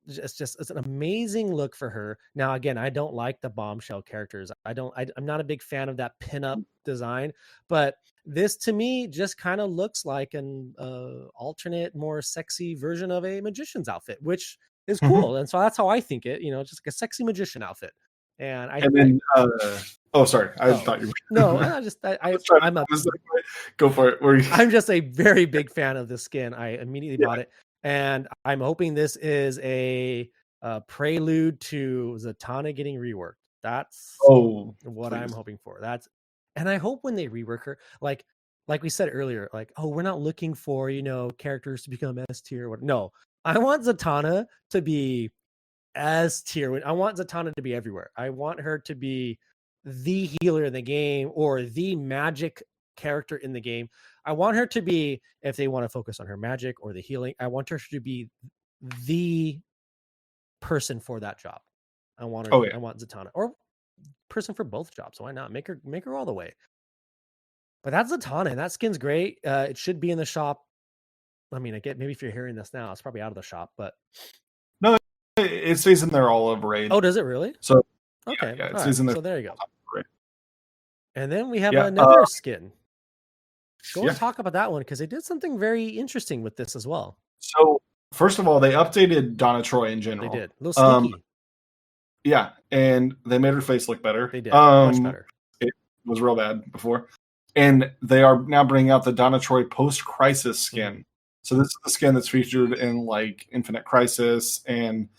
it's an amazing look for her. Now, again, I don't like the bombshell characters. I'm not a big fan of that pinup design, but this to me just kind of looks like an alternate, more sexy version of a magician's outfit, which is cool. Mm-hmm. And so that's how I think it, just like a sexy magician outfit. And sorry. I thought you were. No, go for it. I'm just a very big fan of the skin. I immediately bought it. And I'm hoping this is a prelude to Zatanna getting reworked. That's what I'm hoping for. And I hope when they rework her, like we said earlier, like, we're not looking for, characters to become S tier. No, I want Zatanna to be S tier. I want Zatanna to be everywhere. I want her to be the healer in the game or the magic character in the game. I want her to be, if they want to focus on her magic or the healing, I want her to be the person for that job. I want her. I want Zatanna, or person for both jobs. Why not make her all the way? But that's Zatanna, and that skin's great. It should be in the shop. I mean, maybe if you're hearing this now, it's probably out of the shop, but no, it stays in there all of raid. Oh, does it really? So okay, it stays in there. So there you go. And then we have another skin. Go and talk about that one, because they did something very interesting with this as well. So, first of all, they updated Donna Troy in general. They did. A little sneaky. Yeah, and they made her face look better. They did. Much better. It was real bad before. and they are now bringing out the Donna Troy post Crisis skin. Mhm. So this is the skin that's featured in like Infinite Crisis and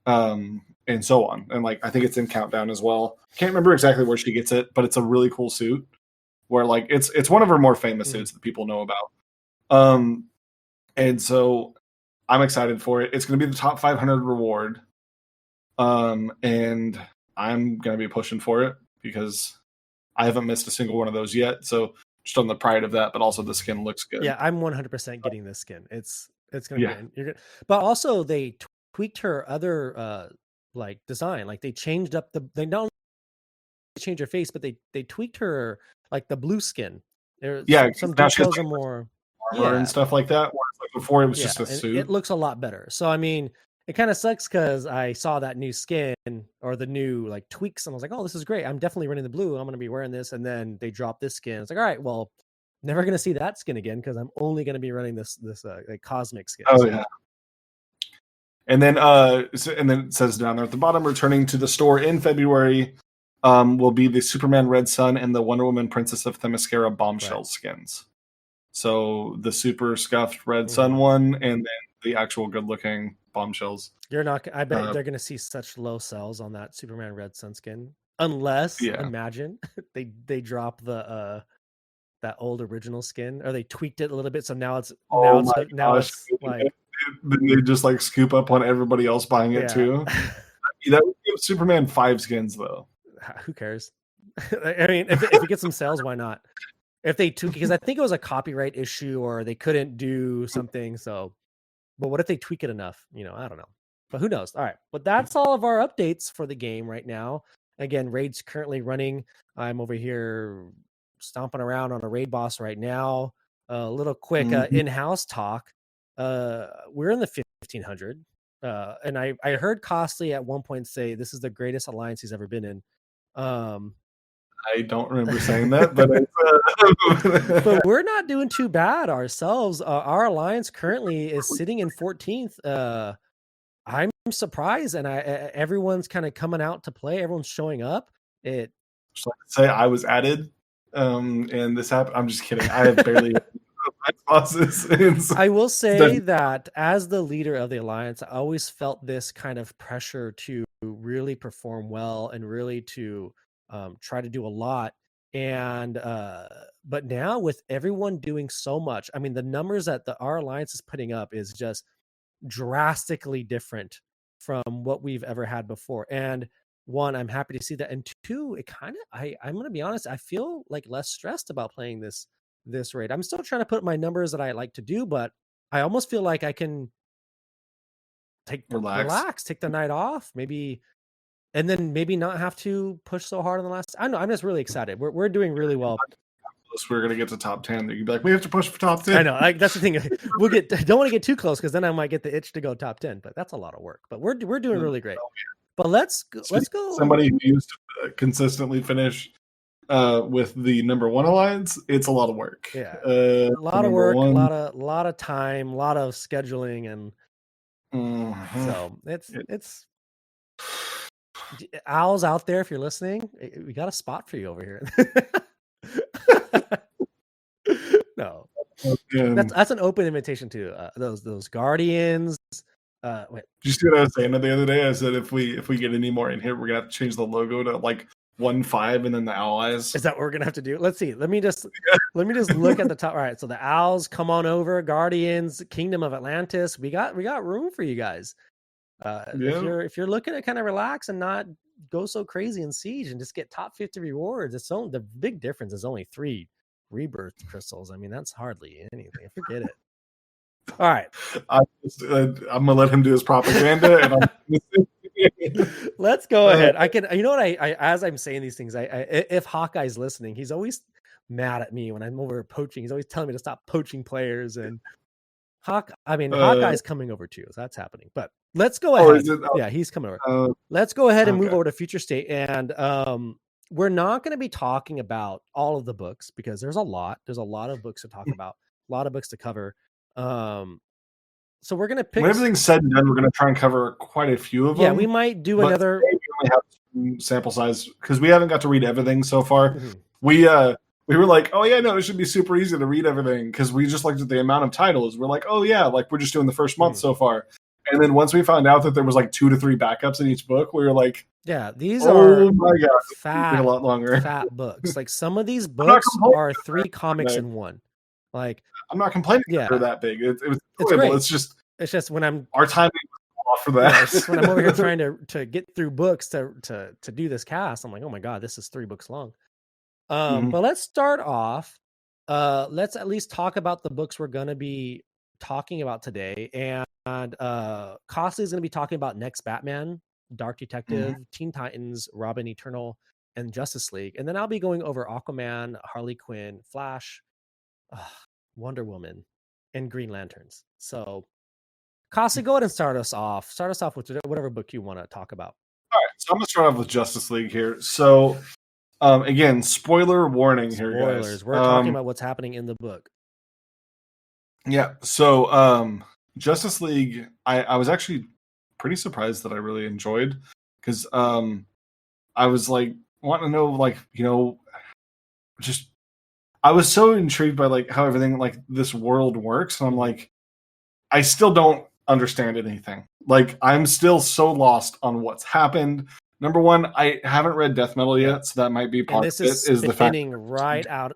so on. And like I think it's in Countdown as well. Can't remember exactly where she gets it, but it's a really cool suit where like it's one of her more famous Mhm. suits that people know about. And so I'm excited for it. It's going to be the top 500 reward. And I'm going to be pushing for it because I haven't missed a single one of those yet. So just on the pride of that, but also the skin looks good. Yeah, I'm 100% getting this skin. It's gonna be Yeah. good. You're gonna, but also they tweaked her other like design. Like they changed up they not only changed her face, but they tweaked her like the blue skin. There Yeah. some Now she has details are like more. armor and Yeah, stuff like that. Whereas like before it was yeah, just a and suit. it looks a lot better. So I mean, it kind of sucks because I saw that new skin or the new like tweaks, and I was like, oh, this is great. I'm definitely running the blue. I'm gonna be wearing this, and then they dropped this skin. It's like, all right, well, never gonna see that skin again because I'm only gonna be running this like cosmic skin. Oh So. yeah. And then it says down there at the bottom, returning to the store in February, will be the Superman Red Sun and the Wonder Woman Princess of Themyscira bombshell Right. skins. So the super scuffed Red Sun Mhm. one, and then the actual good looking bombshells. You're not. I bet Uh, they're gonna see such low sales on that Superman Red Sun skin, unless yeah. imagine they drop the that old original skin, or they tweaked it a little bit, so now it's Oh my gosh. like Then they just like scoop up on everybody else buying it yeah. too. That would give Superman 5 skins though. Who cares? I mean, if it gets some sales, why not? If they tweak, because I think it was a copyright issue or they couldn't do something. So, but what if they tweak it enough? I don't know. But who knows? All right. But that's all of our updates for the game right now. Again, raid's currently running. I'm over here stomping around on a raid boss right now. A little quick Mhm. in-house talk. We're in the 1500. And I heard Costly at one point say this is the greatest alliance he's ever been in. Um, I don't remember saying that, but but we're not doing too bad ourselves. Our alliance currently is sitting in 14th. I'm surprised, and everyone's kind of coming out to play. Everyone's showing up. It just like to say I was added, and this happened. I'm just kidding. I have barely bosses. I will say that as the leader of the alliance, I always felt this kind of pressure to really perform well and really to try to do a lot. And but now with everyone doing so much, I mean, the numbers that our alliance is putting up is just drastically different from what we've ever had before. And one, I'm happy to see that. And two, it kind of I'm gonna be honest, I feel like less stressed about playing this raid. I'm still trying to put my numbers that I like to do, but I almost feel like I can relax. relax, take the night off, maybe, and then maybe not have to push so hard on the last. I don't know. I'm just really excited. We're doing really well. We're gonna get to top 10. You'd be like, we have to push for top 10. I know. That's the thing. Don't want to get too close because then I might get the itch to go top 10. But that's a lot of work. But we're doing really great. But let's go. Somebody who used to consistently finish with the number 1 alliance, it's a lot of work. Yeah, a lot of work, one. a lot of time, a lot of scheduling, and so it's owls out there. If you're listening, we got a spot for you over here. No, that's an open invitation to those guardians. Wait. Did you see what I was saying the other day? I said if we get any more in here, we're gonna have to change the logo to like 1-5 and then the allies. Is that what we're gonna have to do? Let's see. Let me just look at the top. All right, so the owls, come on over, guardians, Kingdom of Atlantis. We got room for you guys. If you're looking to kind of relax and not go so crazy in Siege and just get top 50 rewards, the big difference is only 3 rebirth crystals. I mean, that's hardly anything. Forget it. All right, I'm gonna let him do his propaganda, and let's go ahead. I can. You know what? I as I'm saying these things, I if Hawkeye's listening, he's always mad at me when I'm over poaching. He's always telling me to stop poaching players, and Hawkeye's coming over too, so that's happening. But let's go ahead. Yeah, he's coming over. Let's go ahead and move over to Future State, and we're not going to be talking about all of the books because there's a lot. There's a lot of books to talk about, a lot of books to cover. So we're gonna pick. When everything's said and done, we're gonna try and cover quite a few of them. Yeah, we might do another. We only have sample size because we haven't got to read everything so far. Mm-hmm. We we were like, oh yeah, no, it should be super easy to read everything because we just looked at the amount of titles. We're like, oh yeah, like we're just doing the first month so far. And then once we found out that there was like 2 to 3 backups in each book, we were like, Yeah, these are oh my god, it's gonna take a fat, lot longer. fat books. Like some of these books are 3 comics in one. Like I'm not complaining that yeah, they're that big. It was it's enjoyable. great. It's just when I'm our timing was off for that. Yeah, it's just when I'm over here trying to get through books to do this cast, I'm like, oh my god, this is 3 books long. But let's start off. Let's at least talk about the books we're gonna be talking about today. And Costly is gonna be talking about Next Batman, Dark Detective, Teen Titans, Robin Eternal, and Justice League. And then I'll be going over Aquaman, Harley Quinn, Flash, Wonder Woman, and Green Lanterns. So Costly, go ahead and start us off. Start us off with whatever book you want to talk about. All right, so I'm gonna start off with Justice League here. So again, spoiler warning here, guys. Spoilers. We're talking about what's happening in the book. Yeah. So Justice League, I was actually pretty surprised that I really enjoyed because I was like wanting to know, like, you know, just I was so intrigued by like how everything like this world works, and I'm like, I still don't understand anything. Like I'm still so lost on what's happened. Number one, I haven't read Death Metal yet, so that might be part of it. Is the fact right out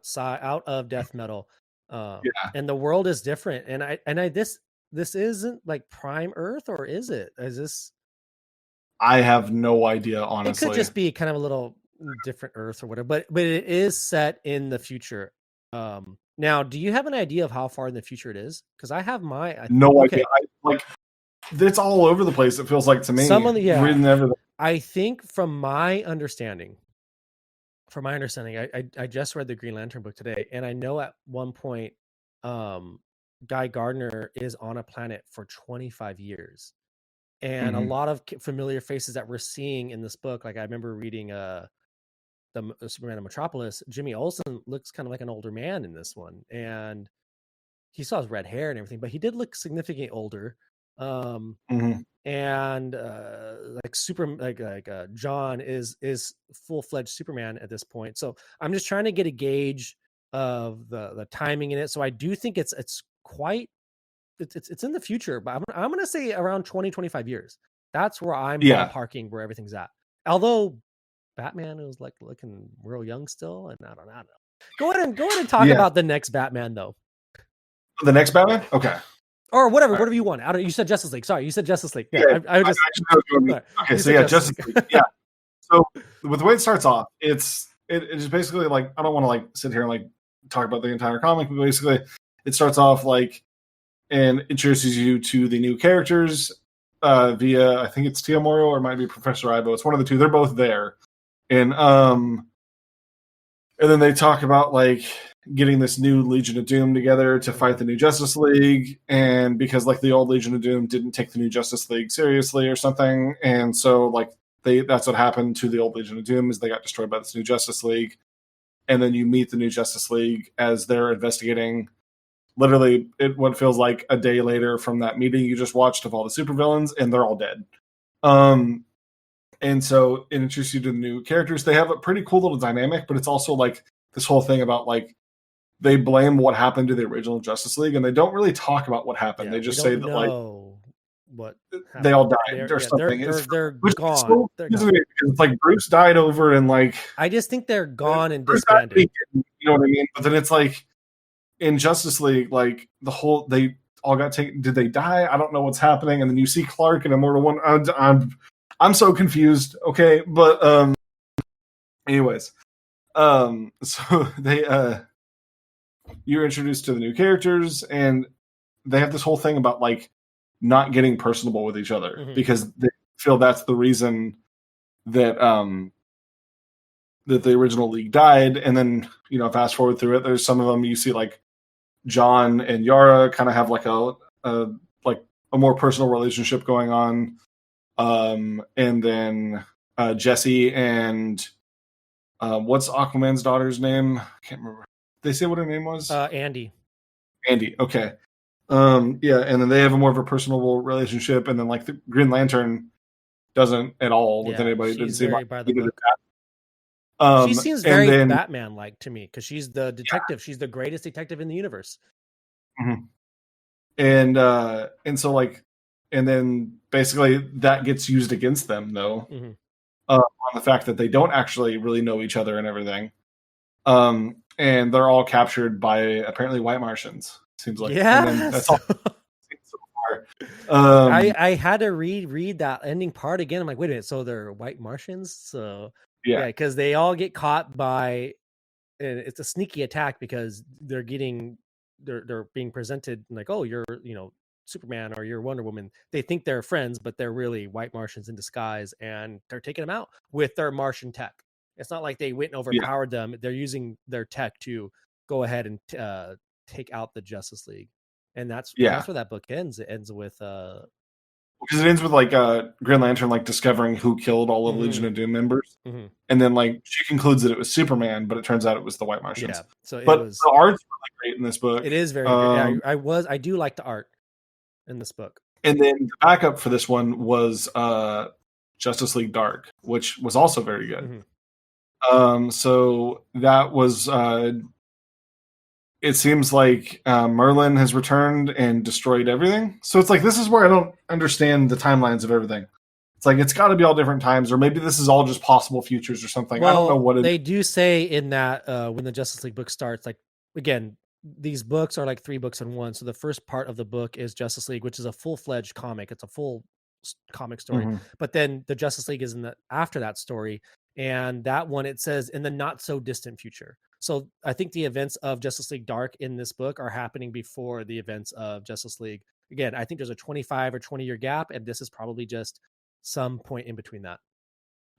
of Death Metal, and the world is different. And I this isn't like Prime Earth, or is it? Is this? I have no idea, honestly. It could just be kind of a little different Earth or whatever, but it is set in the future. Now, do you have an idea of how far in the future it is? Because I have no idea. Like it's all over the place. It feels like to me. I think from my understanding, I just read the Green Lantern book today, and I know at one point, Guy Gardner is on a planet for 25 years, and a lot of familiar faces that we're seeing in this book. Like I remember reading the Superman of Metropolis. Jimmy Olsen looks kind of like an older man in this one, and he still has red hair and everything, but he did look significantly older. And John is full-fledged Superman at this point. So I'm just trying to get a gauge of the timing in it. So I do think it's in the future, but I'm going to say around 20-25 years. That's where I'm ballparking where everything's at. Although Batman is like looking real young still, and I don't know. Go ahead and talk about the next Batman though. The next Batman? Okay. Or whatever you want. You said Justice League. Sorry, you said Justice League. Yeah, I just okay. So yeah, Justice League. Yeah. So with the way it starts off, it's just basically like I don't want to like sit here and like talk about the entire comic, but basically it starts off like and introduces you to the new characters via I think it's Tia Moro or it might be Professor Ivo. It's one of the two. They're both there, and then they talk about like getting this new Legion of Doom together to fight the new Justice League, and because like the old Legion of Doom didn't take the new Justice League seriously or something, and so like that's what happened to the old Legion of Doom is they got destroyed by this new Justice League, and then you meet the new Justice League as they're investigating literally what feels like a day later from that meeting you just watched of all the supervillains, and they're all dead. And so it introduces you to the new characters. They have a pretty cool little dynamic, but it's also like this whole thing about like they blame what happened to the original Justice League, and they don't really talk about what happened. They just say that like what they all died or something. They're gone. So it's like Bruce died over, and like I just think they're gone and disbanded. You know what I mean? But then it's like in Justice League, like they all got taken. Did they die? I don't know what's happening. And then you see Clark and Immortal One. I'm so confused. Okay, but anyways, so they you're introduced to the new characters, and they have this whole thing about like not getting personable with each other because they feel that's the reason that that the original league died. And then fast forward through it, there's some of them you see like John and Yara kind of have like a more personal relationship going on, and then Jesse and what's Aquaman's daughter's name? I can't remember. They say what her name was? Andy. Okay. Yeah, and then they have a more of a personal relationship, and then like the Green Lantern doesn't at all with anybody. Didn't seem like by the book. She seems And very then Batman-like to me because she's the detective. She's the greatest detective in the universe. mhm. And so like, and then basically that gets used against them though, Hmm. on the fact that they don't actually really know each other and everything. And they're all captured by apparently white Martians. Seems like, and then that's Yes. all so far. I had to read that ending part again. I'm like, wait a minute, so they're white Martians? So Yeah, yeah, because they all get caught by, and it's a sneaky attack because they're being presented like, oh, you're Superman or you're Wonder Woman. They think they're friends, but they're really white Martians in disguise, and they're taking them out with their Martian tech. It's not like they went and yeah, overpowered them. They're using their tech to go ahead and take out the Justice League, and yeah. that's where that book ends. It ends with Because it ends with like Green Lantern like discovering who killed all of the Legion mhm, of Doom members, mhm. and then like she concludes that it was Superman, but it turns out it was the White Yeah. Martians. So it But was the art's really great in this it book. is very great. Yeah, I do like the art in this book. And then the backup for this one was Justice League Dark, which was also very good. Mhm. So that was it seems like Merlin has returned and destroyed everything. So it's like this is where I don't understand the timelines of everything. It's like it's got to be all different times, or maybe this is all just possible futures or something. I don't know Well, what it they is. do say in that when the Justice League book starts, like again, these books are like 3 books in one. So the first part of the book is Justice League, which is a full-fledged comic. It's a full comic story. Mhm. But then the Justice League is in the after that story, and that one it says in the not so distant future. So I think the events of Justice League Dark in this book are happening before the events of Justice League. Again, I think there's a 25 or 20-year gap, and this is probably just some point in between that.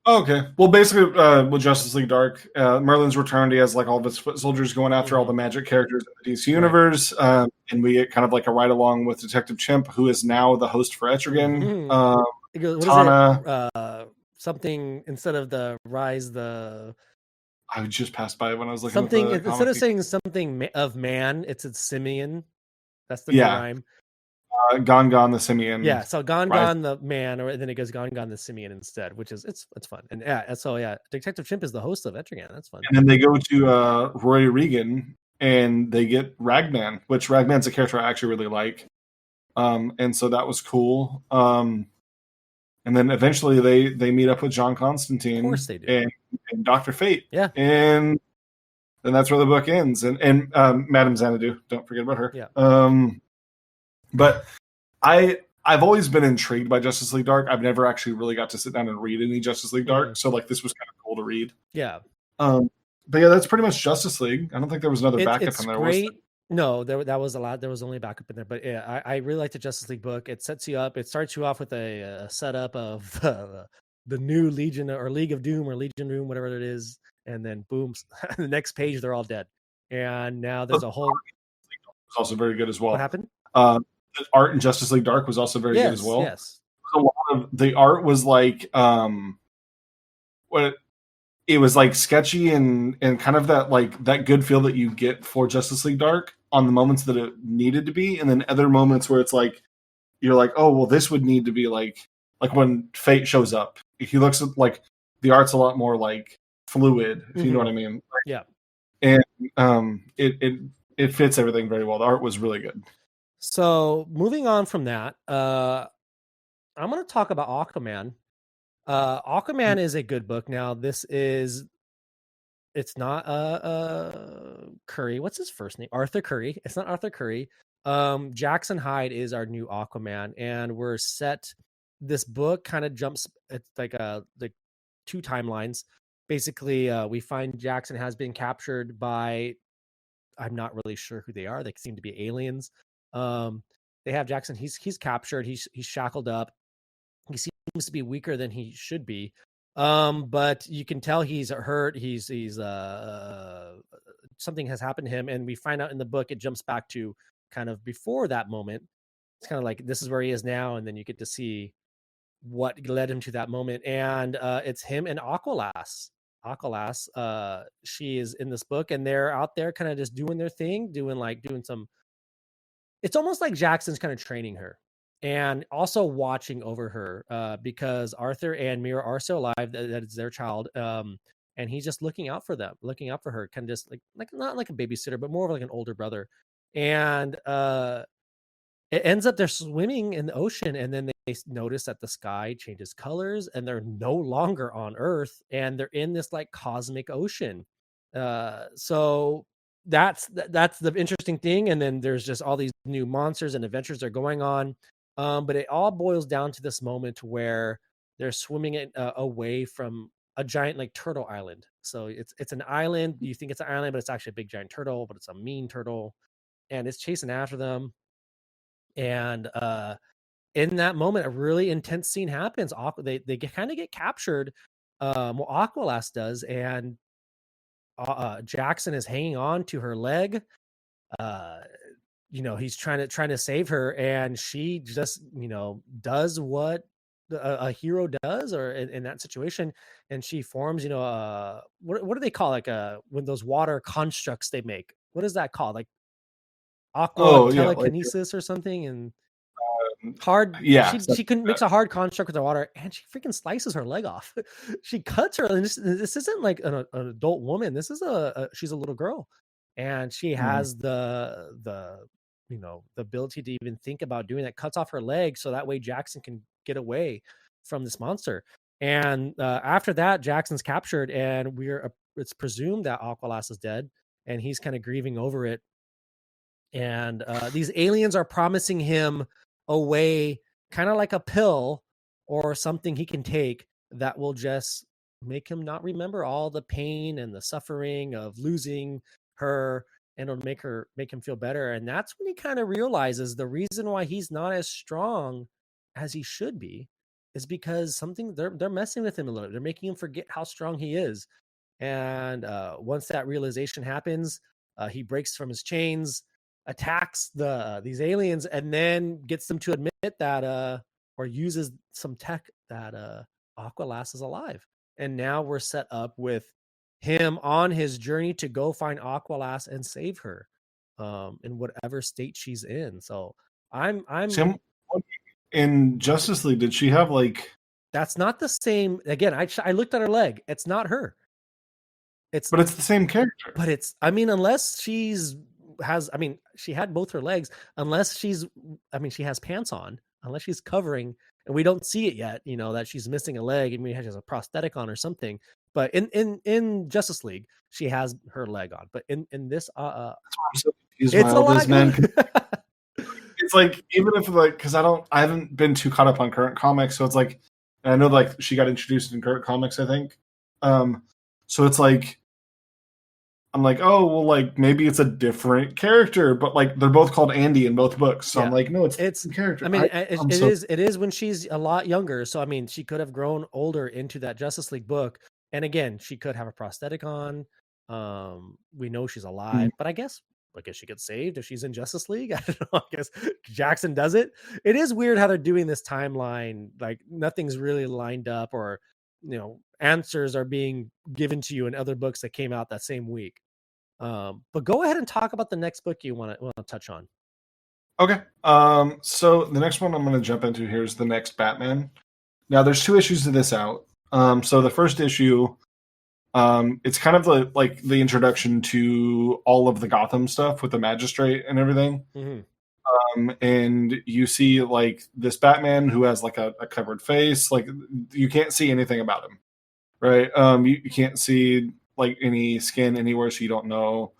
Oh, okay. Well, basically, with Justice League Dark, Merlin's returned. He has like all of his foot soldiers going after all Hmm. the magic characters in the DC Right. universe, and we get kind of like a ride along with Detective Chimp, who is now the host for Etrigan. Hmm. It goes, what is it? Tana, Something instead of the rise, the I just passed by it when I was looking at something the instead comic. of saying something of man, it's a simian. That's the new Yeah, rhyme. Gon Gon the Simian. Yeah, so Gone Rise. Gone the man, or then it goes Gone Gone the simian instead, which is it's fun. And yeah, so yeah, Detective Chimp is the host of Etrigan. That's fun. And then they go to Roy Regan, and they get Ragman, which Ragman's a character I actually really like. And so that was cool. And then eventually they meet up with John Of course Constantine they do. and Dr. Fate. Yeah, And then that's where the book ends. And Madame Xanadu, don't forget about her. yeah. But I've always been intrigued by Justice League Dark. I've never actually really got to sit down and read any Justice League Hmm. Dark. So like this was kind of cool to read. Yeah. Um, but yeah, that's pretty much Justice League. I don't think there was another backup It's in there. Was there? great. No, that was a lot. There was only backup in there, but yeah, I really like the Justice League book. It sets you up. It starts you off with a setup of the new Legion or League of Doom or Legion Doom, whatever it is, and then boom, the next page they're all dead, and now there's a whole. Was also very good as What well. happened? The art in Justice League Dark was also very good as Yes, well. yes. A lot of the art was like what it was like sketchy and kind of that like that good feel that you get for Justice League Dark on the moments that it needed to be, and then other moments where it's like you're like, oh well, this would need to be like when Fate shows up. He looks at like the art's a lot more like fluid, if you know what I mean. Yeah. And it fits everything very well. The art was really good. So moving on from that, I'm going to talk about Aquaman. Aquaman is a good book. Now, it's not Curry. What's his first name? Arthur Curry. It's not Arthur Curry. Jackson Hyde is our new Aquaman, and we're set. This book kind of jumps. It's like 2 timelines. Basically, we find Jackson has been captured by. I'm not really sure who they are. They seem to be aliens. Um, they have Jackson. He's captured. He's shackled up. He seems to be weaker than he should be. But you can tell he's hurt. He's something has happened to him, and we find out in the book it jumps back to kind of before that moment. It's kind of like this is where he is now, and then you get to see what led him to that moment. And it's him and Aqualas. Aqualas, she is in this book, and they're out there kind of just doing their thing, doing some. It's almost like Jackson's kind of training her and also watching over her because Arthur and Mira are still alive. That is their child. and he's just looking out for them, looking out for her, kind of just like not like a babysitter, but more of like an older brother. And it ends up they're swimming in the ocean, and then they notice that the sky changes colors, and they're no longer on Earth, and they're in this like cosmic ocean. So that's the interesting thing. And then there's just all these new monsters and adventures that are going on. But it all boils down to this moment where they're swimming it away from a giant like turtle island. So it's an island. You think it's an island, but it's actually a big giant turtle, but it's a mean turtle, and it's chasing after them. And in that moment, a really intense scene happens. They kind of get captured. Well, Aqualast does, and Jackson is hanging on to her leg. Uh, he's trying to save her, and she just does what a hero does, or in that situation, and she forms what do they call like when those water constructs they make? What is that called? Like aqua Oh yeah, like telekinesis or something? And hard yeah, she couldn't makes a hard construct with the water, and she freaking slices her leg off. She cuts her, and this isn't like an adult woman. This is she's a little girl, and she mhm. has the ability to even think about doing that. Cuts off her leg so that way Jackson can get away from this monster. And after that, Jackson's captured, and it's presumed that Aqualas is dead, and he's kind of grieving over it. And these aliens are promising him a way, kind of like a pill or something he can take that will just make him not remember all the pain and the suffering of losing her, and it'll make him feel better. And that's when he kind of realizes the reason why he's not as strong as he should be is because something they're messing with him a little. They're making him forget how strong he is. And once that realization happens, he breaks from his chains, attacks these aliens, and then gets them to admit that or uses some tech that Aqualas is alive. And now we're set up with him on his journey to go find Aqualas and save her in whatever state she's in. So I'm Sam, in Justice League, did she have like? that's not the same. Again, I looked at her leg. It's not her. It's But it's the same character. But it's, I mean, unless she had both her legs, unless she has pants on, unless she's covering, and we don't see it yet, that she's missing a leg, and maybe she has a prosthetic on or something. But in Justice League, she has her leg on. But in this, I'm so confused by it's a all lot this, man. going. It's like, even if like, because I haven't been too caught up on current comics, so it's like, and I know like she got introduced in current comics, I think. So it's like, I'm like, oh well, like maybe it's a different character, but like they're both called Andy in both books, so I'm Yeah. like, no, it's the It's same character. I mean, I'm so it is when she's a lot younger. So I mean, she could have grown older into that Justice League book. And again, she could have a prosthetic on. We know she's alive, but I guess she gets saved if she's in Justice League. I don't know. I guess Jackson does it. It is weird how they're doing this timeline. Like nothing's really lined up, or answers are being given to you in other books that came out that same week. But go ahead and talk about the next book you want to touch on. okay. So the next one I'm going to jump into here is the next Batman. Now, there's 2 issues to this out. So the first issue, it's kind of the introduction to all of the Gotham stuff with the Magistrate and everything. Mm-hmm. And you see like this Batman who has like a covered face. Like you can't see anything about him, right? You can't see like any skin anywhere, so you don't know.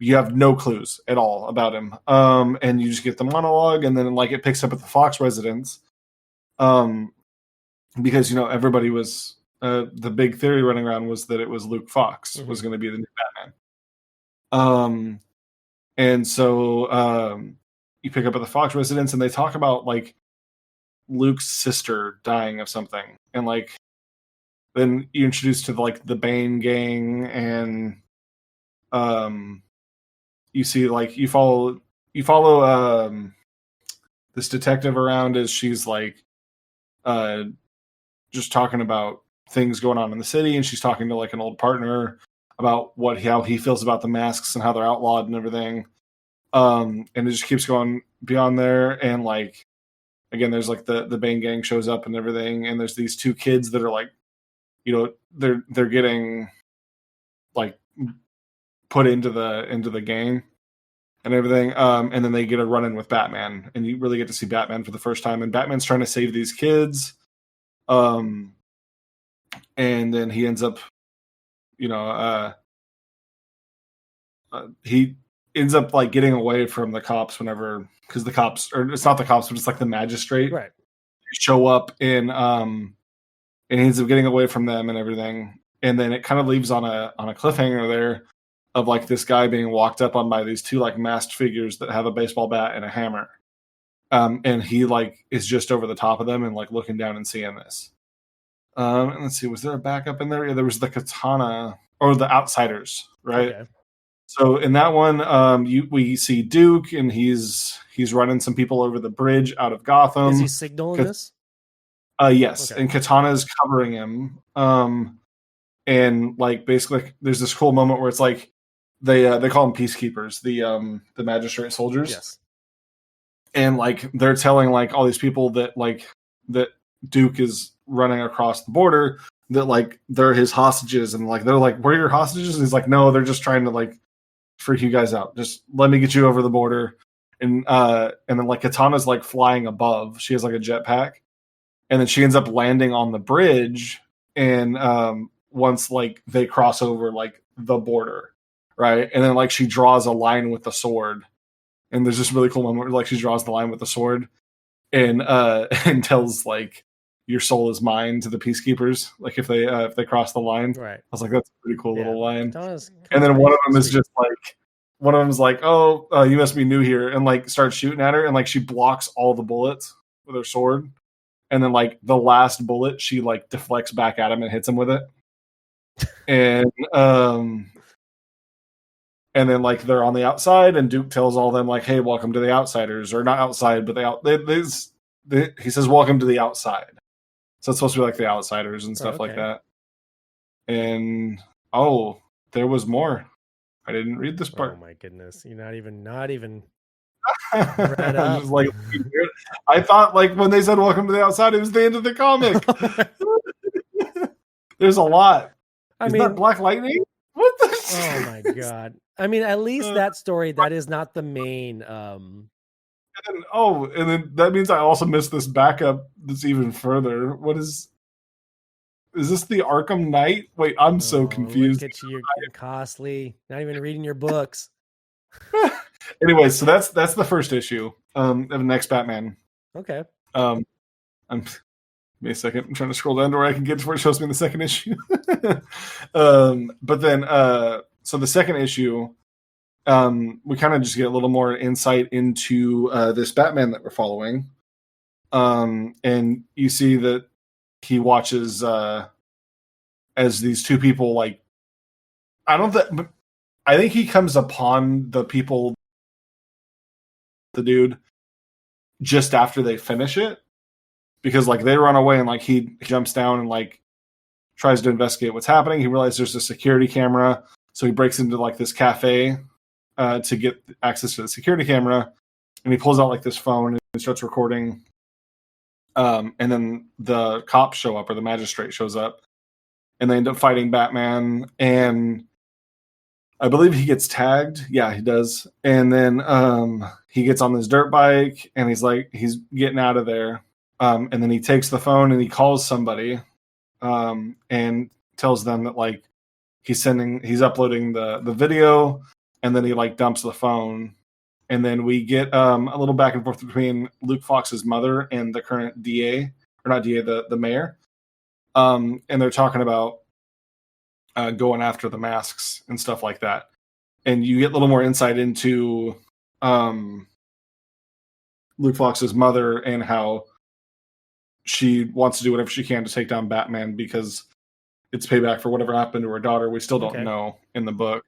You have no clues at all about him. And you just get the monologue, and then like it picks up at the Fox residence. Because everybody was the big theory running around was that it was Luke Fox was going to be the new Batman. And so you pick up at the Fox residence, and they talk about like Luke's sister dying of something, and like then you're introduced to like the Bane gang, and you see like you follow this detective around as she's like just talking about things going on in the city, and she's talking to like an old partner about how he feels about the masks and how they're outlawed and everything. And it just keeps going beyond there, and like again, there's like the Bane gang shows up and everything, and there's these 2 kids that are like, they're getting like put into the game and everything. And then they get a run in with Batman, and you really get to see Batman for the first time. And Batman's trying to save these kids. And then he ends up, you know, he ends up like getting away from the cops whenever, because the cops, or it's not the cops, but it's like the magistrate, Right. show up and he ends up getting away from them and everything. And then it kind of leaves on a cliffhanger there of like this guy being walked up on by these two like masked figures that have a baseball bat and a hammer. And he like is just over the top of them and like looking down and seeing this. And let's see, was there a backup in there? Yeah, there was the Katana or the Outsiders, right? Okay. So in that one, we see Duke, and he's running some people over the bridge out of Gotham. Is he signaling this? Yes, Okay. and Katana's covering him. And like basically, there's this cool moment where it's like they call them peacekeepers, the magistrate soldiers. Yes. And like they're telling like all these people that Duke is running across the border, that like they're his hostages, and like they're like, "Where are your hostages?" And he's like, "No, they're just trying to like freak you guys out. Just let me get you over the border." And then like Katana's like flying above. She has like a jetpack, and then she ends up landing on the bridge. And once like they cross over like the border, right, and then like she draws a line with the sword, and there's this really cool moment where like she draws the line with the sword, and and tells like, "Your soul is mine" to the peacekeepers, like if they cross the line. Right. I was like, that's a pretty cool little line. And then one of them is just like, one of them is like, "Oh, you must be new here," and like starts shooting at her, and like she blocks all the bullets with her sword, and then like the last bullet she like deflects back at him and hits him with it. And then like they're on the outside, and Duke tells all them like, "Hey, welcome to the Outsiders," or not outside, but he says, "Welcome to the outside." So it's supposed to be like the Outsiders and stuff like that. And there was more. I didn't read this part. Oh my goodness! You're not even. I was like, I thought like when they said "Welcome to the Outside," it was the end of the comic. There's a lot. Is that Black Lightning? What the? Oh my god! I mean, at least that story, that is not the main. And then that means I also missed this backup that's even further. What is this the Arkham Knight? Wait, I'm so confused. Look at you, you're getting costly. Not even reading your books. Anyway, so that's the first issue of the next Batman. Okay. Give me a second. I'm trying to scroll down to where I can get to where it shows me the second issue. But then, so the second issue, we kind of just get a little more insight into this Batman that we're following. And you see that he watches as these two people, like, I think he comes upon the people, the dude, just after they finish it. Because like they run away, and like he jumps down and like tries to investigate what's happening. He realizes there's a security camera, so he breaks into like this cafe to get access to the security camera, and he pulls out like this phone and starts recording. And then the cops show up, or the magistrate shows up, and they end up fighting Batman. And I believe he gets tagged. Yeah, he does. And then he gets on this dirt bike, and he's getting out of there. And then he takes the phone and he calls somebody, and tells them that like he's uploading the video, and then he like dumps the phone. And then we get a little back and forth between Luke Fox's mother and the current DA, or not DA, the mayor. And they're talking about going after the masks and stuff like that. And you get a little more insight into Luke Fox's mother and how she wants to do whatever she can to take down Batman, because it's payback for whatever happened to her daughter. We still don't know in the book.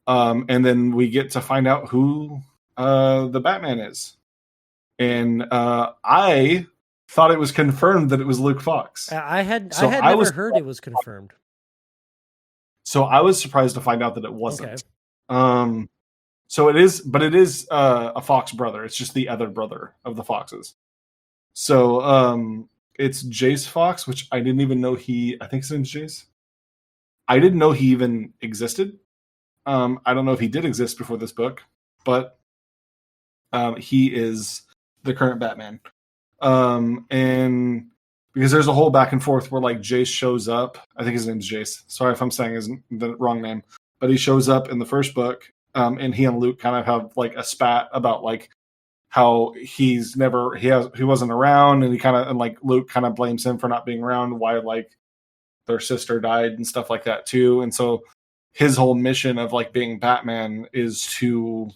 And then we get to find out who the Batman is. And I thought it was confirmed that it was Luke Fox. I had never heard it was confirmed. So I was surprised to find out that it wasn't. So it is a Fox brother. It's just the other brother of the Foxes. So it's Jace Fox, which I didn't even know I think his name's Jace. I didn't know he even existed. I don't know if he did exist before this book, but he is the current Batman. And because there's a whole back and forth where like Jace shows up. I think his name's Jace. Sorry if I'm saying the wrong name, but he shows up in the first book, and he and Luke kind of have like a spat about like how he wasn't around, and like Luke kind of blames him for not being around, why like their sister died and stuff like that too. And so his whole mission of like being Batman is to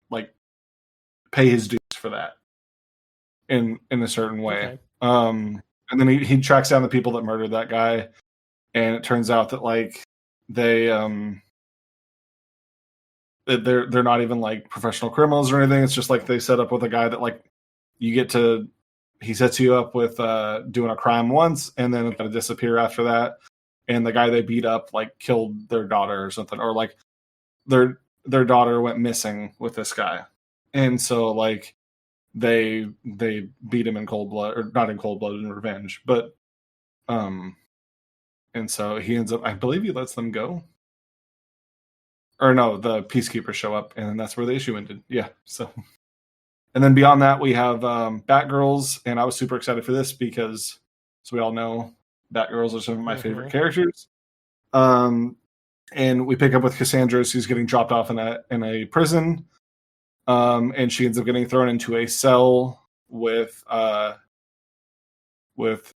like pay his dues for that in a certain way. Okay. And then he tracks down the people that murdered that guy, and it turns out that like they they're not even like professional criminals or anything. It's just like they set up with a guy that like he sets you up with doing a crime once and then kind of disappear after that. And the guy they beat up like killed their daughter or something, or like their daughter went missing with this guy. And so like they beat him in cold blood, or not in cold blood, in revenge. But and so he ends up, I believe he lets them go. Or no, the peacekeepers show up, and that's where the issue ended. Yeah. So, and then beyond that, we have Batgirls, and I was super excited for this because, as we all know, Batgirls are some of my favorite characters. And we pick up with Cassandra, who's getting dropped off in a prison, and she ends up getting thrown into a cell with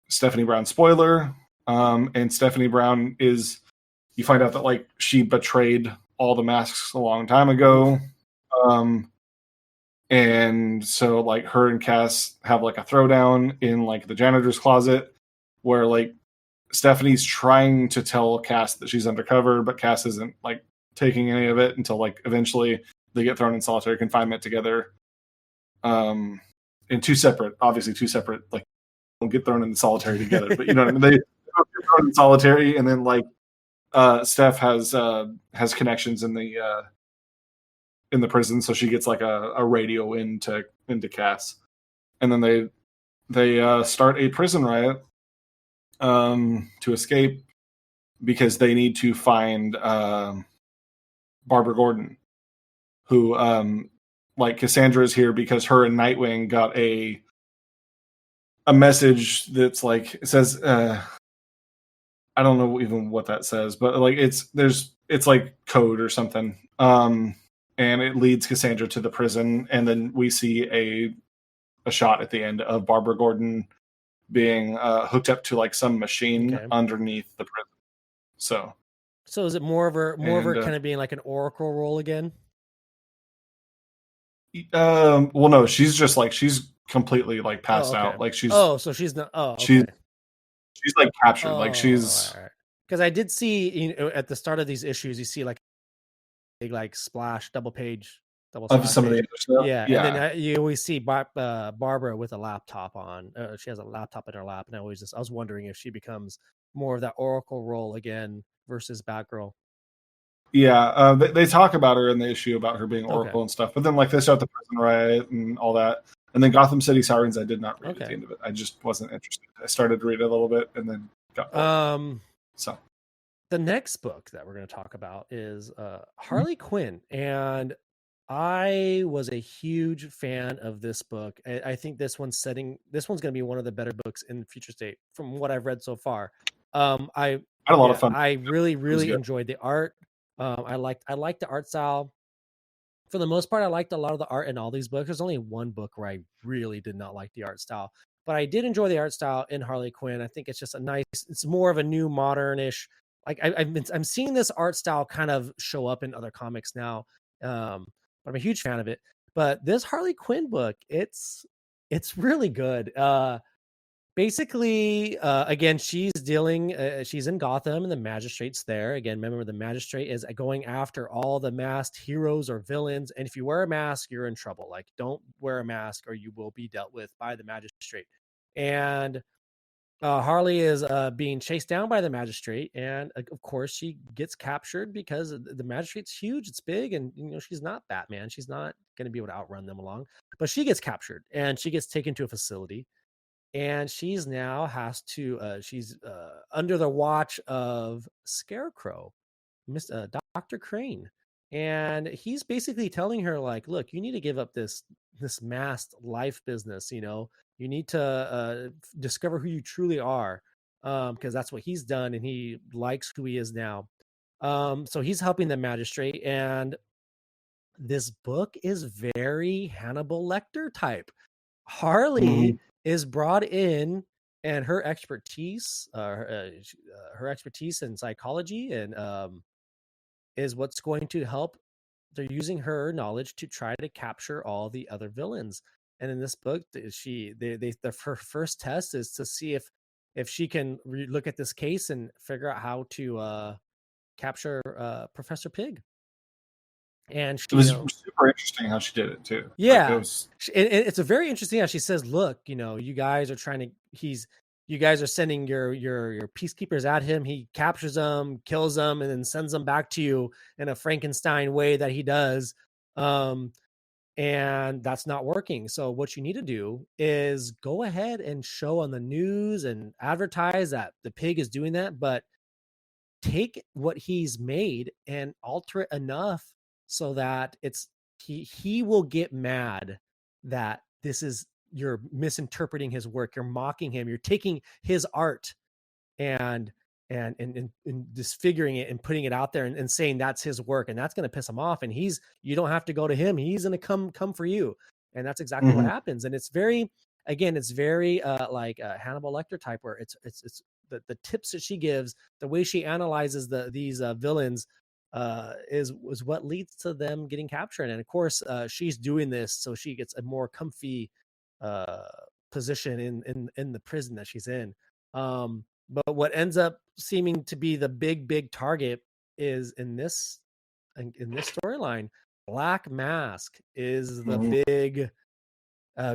Stephanie Brown. Spoiler. And Stephanie Brown you find out that like she betrayed all the masks a long time ago. And so like her and Cass have like a throwdown in like the janitor's closet where like Stephanie's trying to tell Cass that she's undercover, but Cass isn't like taking any of it until like eventually they get thrown in solitary confinement together. In two separate, like don't get thrown in solitary together, but you know what I mean? They get thrown in solitary, and then like Steph has connections in the prison, so she gets like a radio into Cass, and then they start a prison riot to escape because they need to find Barbara Gordon, who like Cassandra is here because her and Nightwing got a message that's like, it says I don't know even what that says, but like it's like code or something. And it leads Cassandra to the prison, and then we see a shot at the end of Barbara Gordon being hooked up to like some machine underneath the prison. So is it more of her kind of being like an Oracle role again? Well, no, she's just like she's completely like passed out. Like she's so she's not. Oh, okay. She's like captured. Like she's because I did see at the start of these issues, you see like big like splash double of some of the other stuff. Yeah. And then you always see Barbara with a laptop on. She has a laptop in her lap, and I was wondering if she becomes more of that Oracle role again versus Batgirl. Yeah, they talk about her in the issue about her being Oracle and stuff, but then like they start the prison riot and all that, and then Gotham City Sirens I did not read at the end of it. I just wasn't interested. I started to read it a little bit and then got bored. So the next book that we're going to talk about is Harley Quinn, and I was a huge fan of this book. I think this one's going to be one of the better books in Future State from what I've read so far. I had a lot of fun. I really enjoyed the art. I liked the art style. For the most part, I liked a lot of the art in all these books. There's only one book where I really did not like the art style, but I did enjoy the art style in Harley Quinn. I think it's just it's more of a new modernish. Like I'm seeing this art style kind of show up in other comics now. But I'm a huge fan of it. But this Harley Quinn book, it's really good. Basically, again, she's in Gotham, and the magistrate's there. Again, remember, the magistrate is going after all the masked heroes or villains. And if you wear a mask, you're in trouble. Like, don't wear a mask or you will be dealt with by the magistrate. And Harley is being chased down by the magistrate. And of course, she gets captured because the magistrate's huge. It's big. And, she's not Batman. She's not going to be able to outrun them along. But she gets captured, and she gets taken to a facility. and she's now has to she's under the watch of Scarecrow, Dr. Crane, and he's basically telling her like, look, you need to give up this masked life business. You need to discover who you truly are, because that's what he's done, and he likes who he is now. So he's helping the magistrate, and this book is very Hannibal Lecter type. Mhm. Harley is brought in, and her expertise in psychology and is what's going to help. They're using her knowledge to try to capture all the other villains. And in this book, her first test is to see if she can look at this case and figure out how to capture Professor Pig. And It was super interesting how she did it too. Like it yeah, was. and it's a very interesting how she says, "Look, you guys are trying to. You guys are sending your peacekeepers at him. He captures them, kills them, and then sends them back to you in a Frankenstein way that he does. And that's not working. So what you need to do is go ahead and show on the news and advertise that the pig is doing that, but take what he's made and alter it enough so that he will get mad that this is you're misinterpreting his work, you're mocking him, you're taking his art and and disfiguring it and putting it out there and saying that's his work, and that's going to piss him off, and you don't have to go to him, he's going to come for you. And that's exactly what Mhm. happens. And it's very, again, it's very like Hannibal Lecter type, where it's the tips that she gives, the way she analyzes these villains is what leads to them getting captured. And of course she's doing this so she gets a more comfy uh position in the prison that she's in. But what ends up seeming to be the big target is in this storyline, Black Mask is the Mhm. big.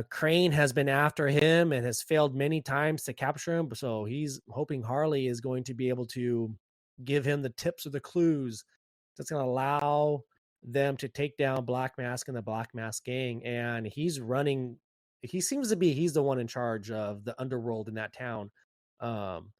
Crane has been after him and has failed many times to capture him, so he's hoping Harley is going to be able to give him the tips or the clues that's going to allow them to take down Black Mask and the Black Mask gang. And he's running. He seems to be. He's the one in charge of the underworld in that town. Um,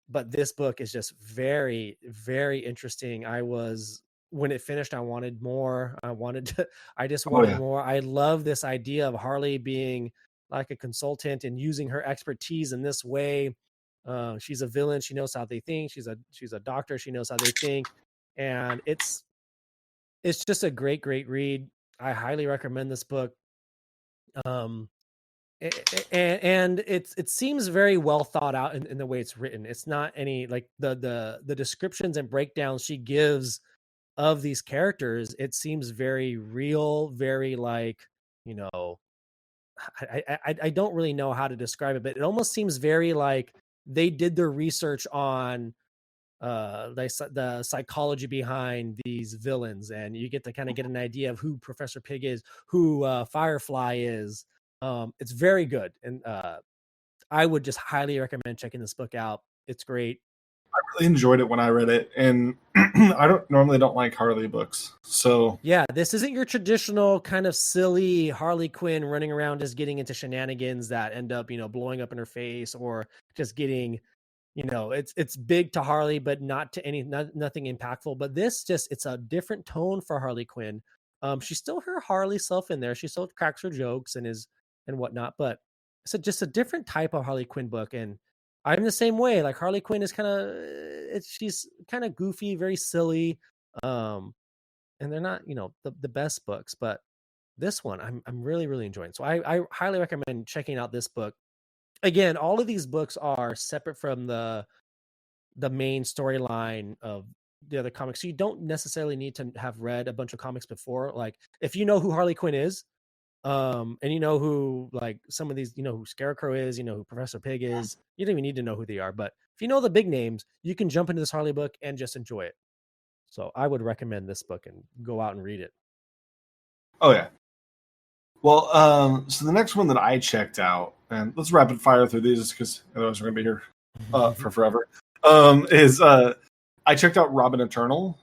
but this book is just very interesting. I was When it finished, I wanted more. I just Oh wanted yeah. more. I love this idea of Harley being like a consultant and using her expertise in this way. She's a villain, she knows how they think. She's a doctor, she knows how they think. And it's just a great read. I highly recommend this book. um and it seems very well thought out in the way it's written. It's not any like the descriptions and breakdowns she gives of these characters. It seems very real, very like, you know, I don't really know how to describe it, but it almost seems very like they did their research on the psychology behind these villains, and you get to kind of get an idea of who Professor Pig is, who Firefly is. It's very good, and I would just highly recommend checking this book out. It's great. Really enjoyed it when I read it, and I don't like Harley books, so Yeah, this isn't your traditional kind of silly Harley Quinn running around just getting into shenanigans that end up, blowing up in her face, or just getting, it's big to Harley, but not to nothing impactful. But this just, it's a different tone for Harley Quinn. She's still her Harley self in there. She still cracks her jokes and whatnot, but it's just a different type of Harley Quinn book. And I'm the same way. Like Harley Quinn is she's kind of goofy, very silly. Um, and they're not, the best books, but this one I'm really enjoying. So I highly recommend checking out this book. Again, all of these books are separate from the main storyline of the other comics. So you don't necessarily need to have read a bunch of comics before. Like if you know who Harley Quinn is, and you know who like some of these, who Scarecrow is, who Professor Pig is, you don't even need to know who they are. But if you know the big names, you can jump into this Harley book and just enjoy it. So I would recommend this book and go out and read it. oh yeah. Well, so the next one that I checked out, and let's rapid fire through these because otherwise we're gonna be here for forever. Is I checked out Robin Eternal,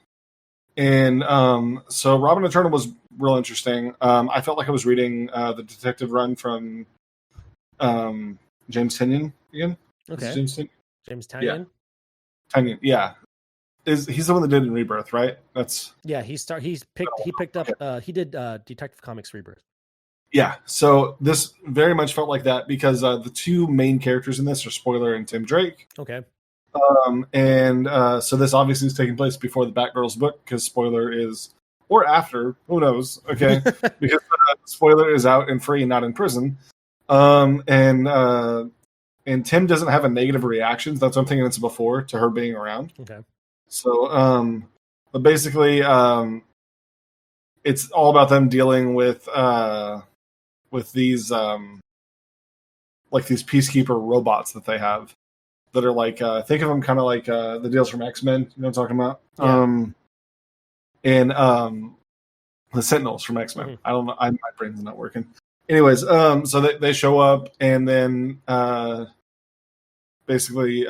and so Robin Eternal was real interesting. I felt like I was reading the detective run from James Tynion again. Is it Okay. James Tynion? James Yeah, Tynion. Tynion. Yeah, he's the one that did in Rebirth, right? That's Yeah, he picked okay. up he did Detective Comics Rebirth. Yeah. So this very much felt like that because the two main characters in this are Spoiler and Tim Drake. Okay. And so this obviously is taking place before the Batgirl's book because Spoiler is, or after, who knows? Okay, because Spoiler is out and free, not in prison. Um, and uh, and Tim doesn't have a negative reactions. That's what I'm thinking it's before to her being around. Okay. So, but basically, it's all about them dealing with these like these peacekeeper robots that they have that are like think of them kind of like the deals from X-Men. You know what I'm talking about? Yeah. And the Sentinels from X-Men. Mm-hmm. I don't know. My brain's not working. Anyways, so they show up and then basically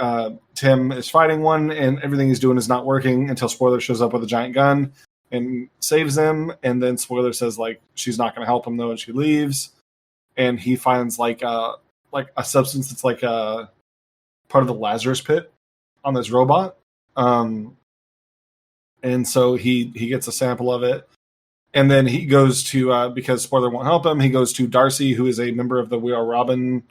Tim is fighting one and everything he's doing is not working until Spoiler shows up with a giant gun and saves him. And then Spoiler says like she's not going to help him though, and she leaves. And he finds like a substance that's like a part of the Lazarus pit on this robot. And so he gets a sample of it. And then he goes to, because Spoiler won't help him, he goes to Darcy, who is a member of the We Are Robin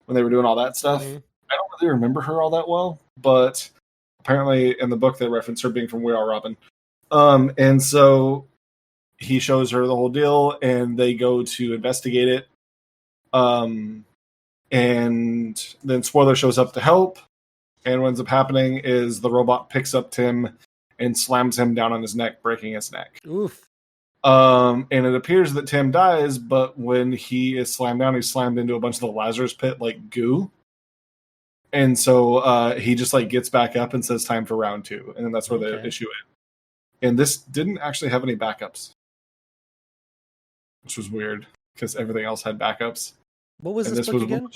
when they were doing all that stuff. Mm-hmm. I don't really remember her all that well, but apparently in the book they reference her being from We Are Robin. And so he shows her the whole deal, and they go to investigate it. And then Spoiler shows up to help, and what ends up happening is the robot picks up Tim and slams him down on his neck, breaking his neck. Oof. And it appears that Tim dies, but when he is slammed down, he's slammed into a bunch of the Lazarus pit like goo. And so he just like gets back up and says time for round 2. And then that's where the issue is. And this didn't actually have any backups, which was weird because everything else had backups. What was this book again?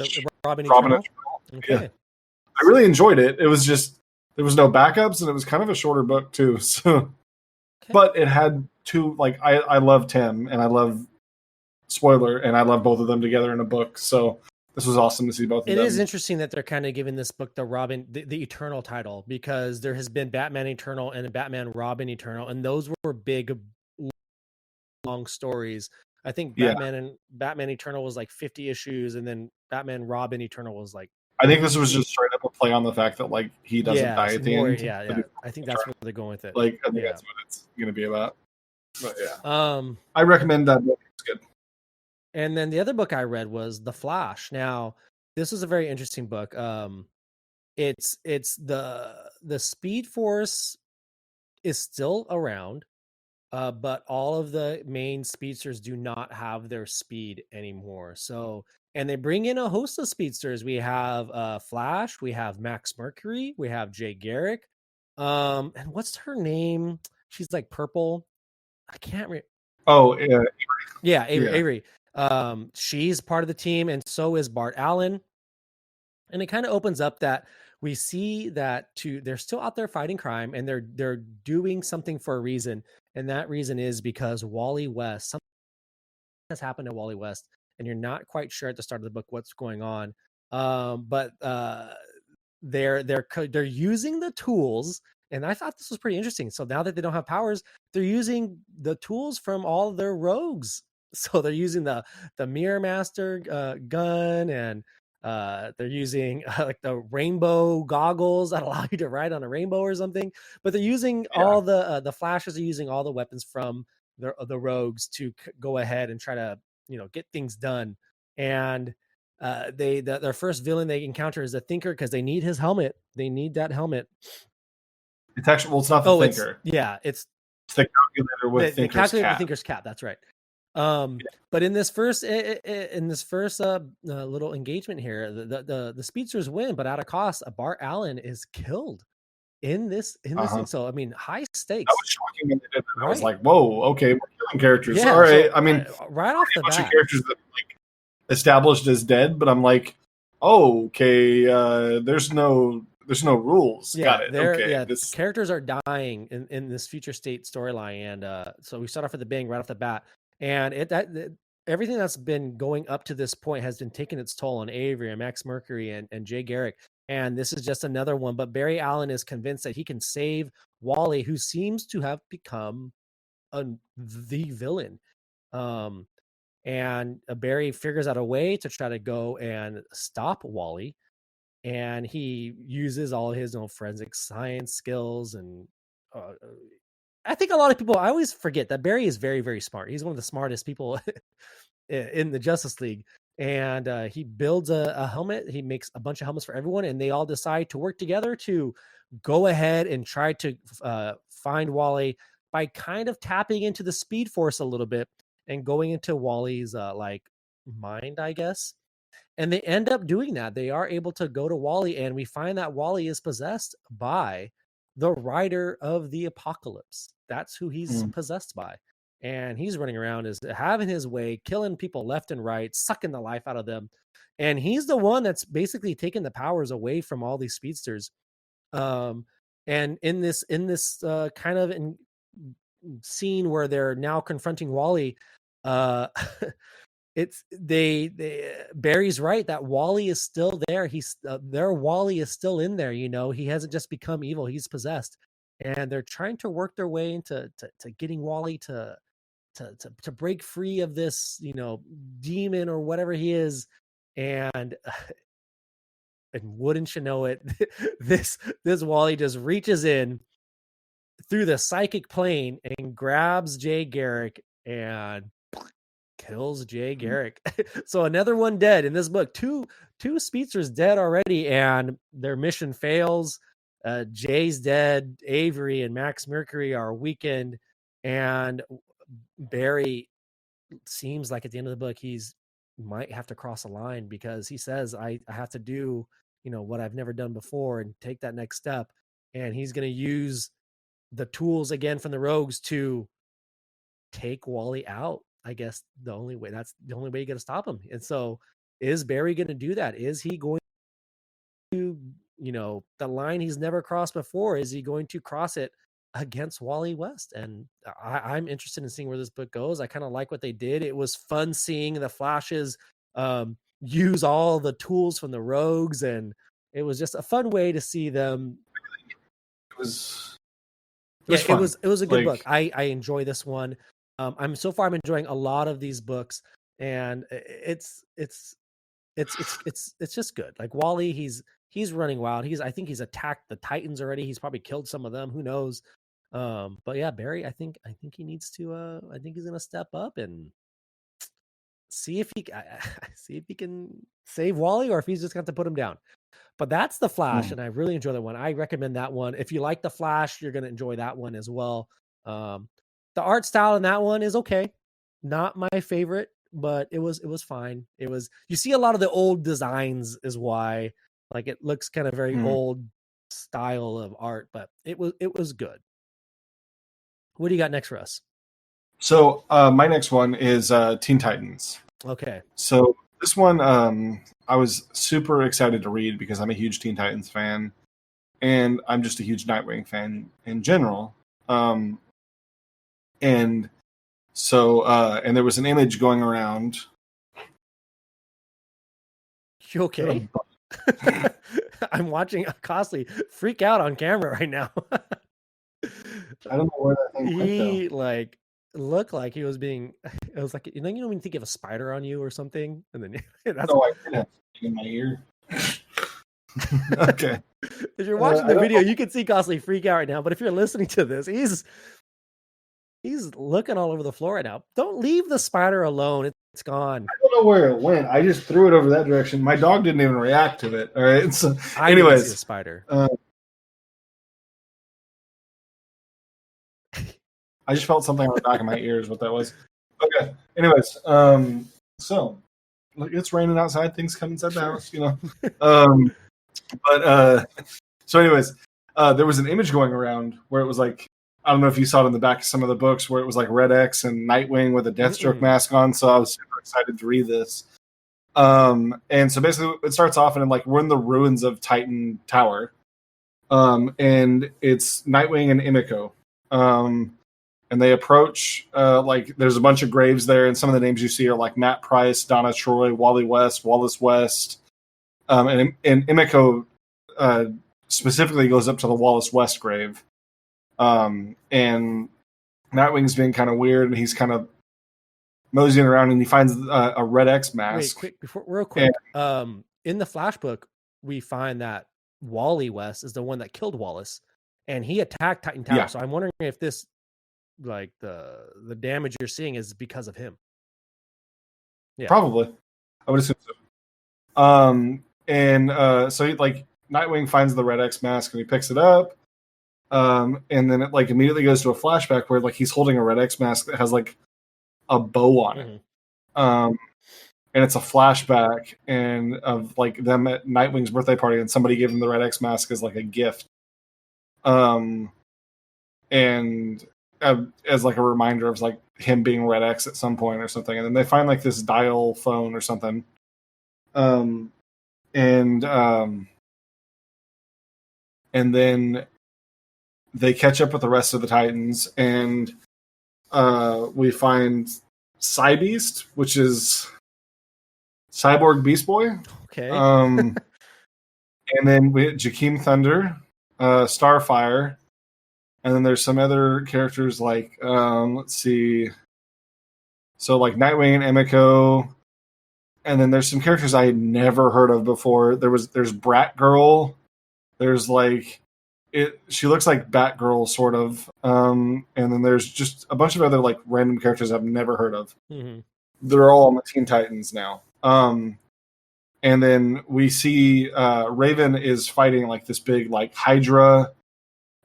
Robin Eternal? Okay. Yeah. I really enjoyed it. It was just, there was no backups and it was kind of a shorter book too. So, but it had two, like, I love Tim and I love Spoiler and I love both of them together in a book. So this was awesome to see both of them. It is interesting that they're kind of giving this book the Robin, the Eternal title, because there has been Batman Eternal and Batman Robin Eternal, and those were big, long stories. I think Batman Eternal was like 50 issues, and then Batman Robin Eternal was like. I think this was just straight up a play on the fact that like he doesn't die at the end. Yeah. I think that's where they're going with it. Like I think that's what it's going to be about. But yeah, I recommend that book. It's good. And then the other book I read was The Flash. Now, this was a very interesting book. It's the Speed Force is still around, but all of the main speedsters do not have their speed anymore. So, and they bring in a host of speedsters. We have Flash, we have Max Mercury, we have Jay Garrick. And what's her name? She's like purple. I can't remember. Oh, Avery. She's part of the team, and so is Bart Allen. And it kind of opens up that we see that they're still out there fighting crime, and they're doing something for a reason, and that reason is because Wally West, something has happened to Wally West, and you're not quite sure at the start of the book what's going on. But they're using the tools. And I thought this was pretty interesting. So now that they don't have powers, they're using the tools from all their rogues. So they're using the Mirror Master gun, and they're using like the rainbow goggles that allow you to ride on a rainbow or something. But they're using all the Flashes are using all the weapons from the rogues to go ahead and try to get things done. And their first villain they encounter is a Thinker, because they need his helmet. They need that helmet. It's actually, it's not the Thinker. It's the calculator with the calculator with Thinker's cap. That's right. But in this first little engagement here, the speedsters win, but at a cost. Bart Allen is killed in this thing. So I mean, high stakes. That was shocking when they did that. I was like, whoa, okay, we're killing characters. All right. So, I mean, right off the bat, characters that like established as dead, but I'm like, oh, okay, there's no rules. Got it. Okay. The characters are dying in this future state storyline, and so we start off with the bang right off the bat, and everything that's been going up to this point has been taking its toll on Avery and Max Mercury and Jay Garrick. And this is just another one. But Barry Allen is convinced that he can save Wally, who seems to have become the villain. And Barry figures out a way to try to go and stop Wally. And he uses all his own forensic science skills. And I think a lot of people, I always forget that Barry is very, very smart. He's one of the smartest people in the Justice League. And he builds a helmet. He makes a bunch of helmets for everyone, and they all decide to work together to go ahead and try to find Wally by kind of tapping into the Speed Force a little bit and going into Wally's like mind, I guess. And they end up doing that. They are able to go to Wally, and we find that Wally is possessed by the Rider of the Apocalypse. That's who he's possessed by. And he's running around, is having his way, killing people left and right, sucking the life out of them. And he's the one that's basically taking the powers away from all these speedsters. And in this kind of scene where they're now confronting Wally, it's they Barry's right that Wally is still there. He's their Wally is still in there. You know, he hasn't just become evil; he's possessed, and they're trying to work their way into to getting Wally to break free of this, you know, demon or whatever he is. And wouldn't you know it, this Wally just reaches in through the psychic plane and grabs Jay Garrick and kills Jay Garrick. So another one dead in this book. Two speedsters dead already, and their mission fails. Jay's dead. Avery and Max Mercury are weakened, and Barry seems like at the end of the book he's might have to cross a line, because he says I have to do, you know, what I've never done before and take that next step. And he's going to use the tools again from the Rogues to take Wally out. I guess that's the only way you got to stop him. And so is Barry going to do that? Is he going to, you know, the line he's never crossed before, is he going to cross it against Wally West? And I'm interested in seeing where this book goes. I kind of like what they did. It was fun seeing the Flashes use all the tools from the Rogues, and it was just a fun way to see them. It was it was a good book. I enjoy this one. I'm enjoying a lot of these books, and it's just good. Like Wally, he's running wild. I think he's attacked the Titans already. He's probably killed some of them. Who knows? But yeah, Barry, I think he needs to. I think he's gonna step up and see if he can save Wally, or if he's just got to put him down. But that's the Flash, and I really enjoy that one. I recommend that one. If you like the Flash, you're gonna enjoy that one as well. The art style in that one is okay. Not my favorite, but it was fine. It was, you see a lot of the old designs is why, like, it looks kind of very old style of art, but it was good. What do you got next for us? So my next one is Teen Titans. Okay. So this one I was super excited to read because I'm a huge Teen Titans fan, and I'm just a huge Nightwing fan in general. And so and there was an image going around. You okay? I'm watching Costly freak out on camera right now. I don't know where that thing went, he like looked like he was being, it was like, you know when you think you have a spider on you or something, and then that's I did have in my ear. Okay. If you're watching the video, you can see Costly freak out right now, but if you're listening to this, he's looking all over the floor right now. Don't leave the spider alone. It's gone. I don't know where it went. I just threw it over that direction. My dog didn't even react to it. All right. So, anyways, see the spider. I just felt something on the back of my ears. What that was. Okay. Anyways, so it's raining outside. Things come inside the house. You know. So anyways, there was an image going around where it was like, I don't know if you saw it in the back of some of the books, where it was like Red X and Nightwing with a Deathstroke mask on. So I was super excited to read this. And so basically it starts off and like we're in the ruins of Titan Tower. And it's Nightwing and Emiko. and they approach. Like there's a bunch of graves there, and some of the names you see are like Matt Price, Donna Troy, Wally West, Wallace West, and Emiko specifically goes up to the Wallace West grave, and Nightwing's being kind of weird, and he's kind of moseying around, and he finds a Red X mask. Wait, quick, real quick. In the Flash book, we find that Wally West is the one that killed Wallace, and he attacked Titan Tower. Yeah. So I'm wondering if this, like the damage you're seeing, is because of him. Yeah, probably. I would assume so. So like Nightwing finds the Red X mask and he picks it up. And then it like immediately goes to a flashback where like he's holding a Red X mask that has like a bow on it. And it's a flashback and of like them at Nightwing's birthday party, and somebody gave him the Red X mask as like a gift. And as like a reminder of like him being Red X at some point or something. And then they find like this dial phone or something. And then they catch up with the rest of the Titans, and we find Cybeast, which is Cyborg Beast Boy. Okay. And then we had Jakeem Thunder, Starfire, and then there's some other characters like let's see. So like Nightwing and Emiko, and then there's some characters I had never heard of before. There's Brat Girl. There's like she looks like Batgirl sort of. And then there's just a bunch of other like random characters I've never heard of. They're all on the Teen Titans now. And then we see Raven is fighting like this big like Hydra,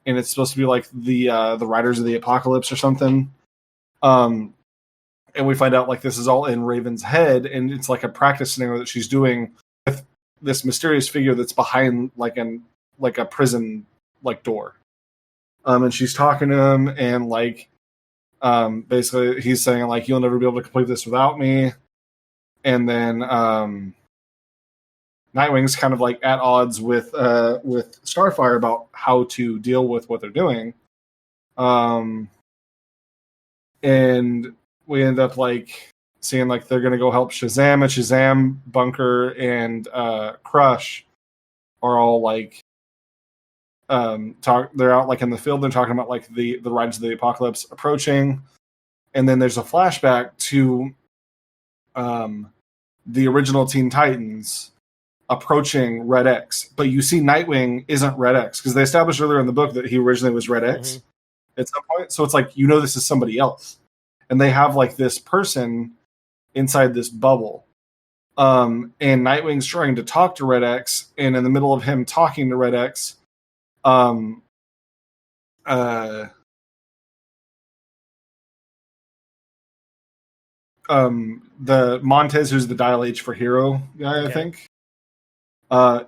and it's supposed to be like the Riders of the Apocalypse or something. And we find out like this is all in Raven's head, and it's like a practice scenario that she's doing with this mysterious figure that's behind like a prison like door. And she's talking to him, and like basically he's saying like, you'll never be able to complete this without me. And then Nightwing's kind of like at odds with Starfire about how to deal with what they're doing. And we end up like seeing like they're gonna go help Shazam, and Shazam, Bunker, and Crush are all like they're out like in the field. They're talking about like the Riders of the Apocalypse approaching, and then there's a flashback to the original Teen Titans approaching Red X, but you see Nightwing isn't Red X because they established earlier in the book that he originally was Red X at some point. So it's like, you know, this is somebody else, and they have like this person inside this bubble. And Nightwing's trying to talk to Red X, and in the middle of him talking to Red X, the Montez, who's the Dial H for Hero guy, I think,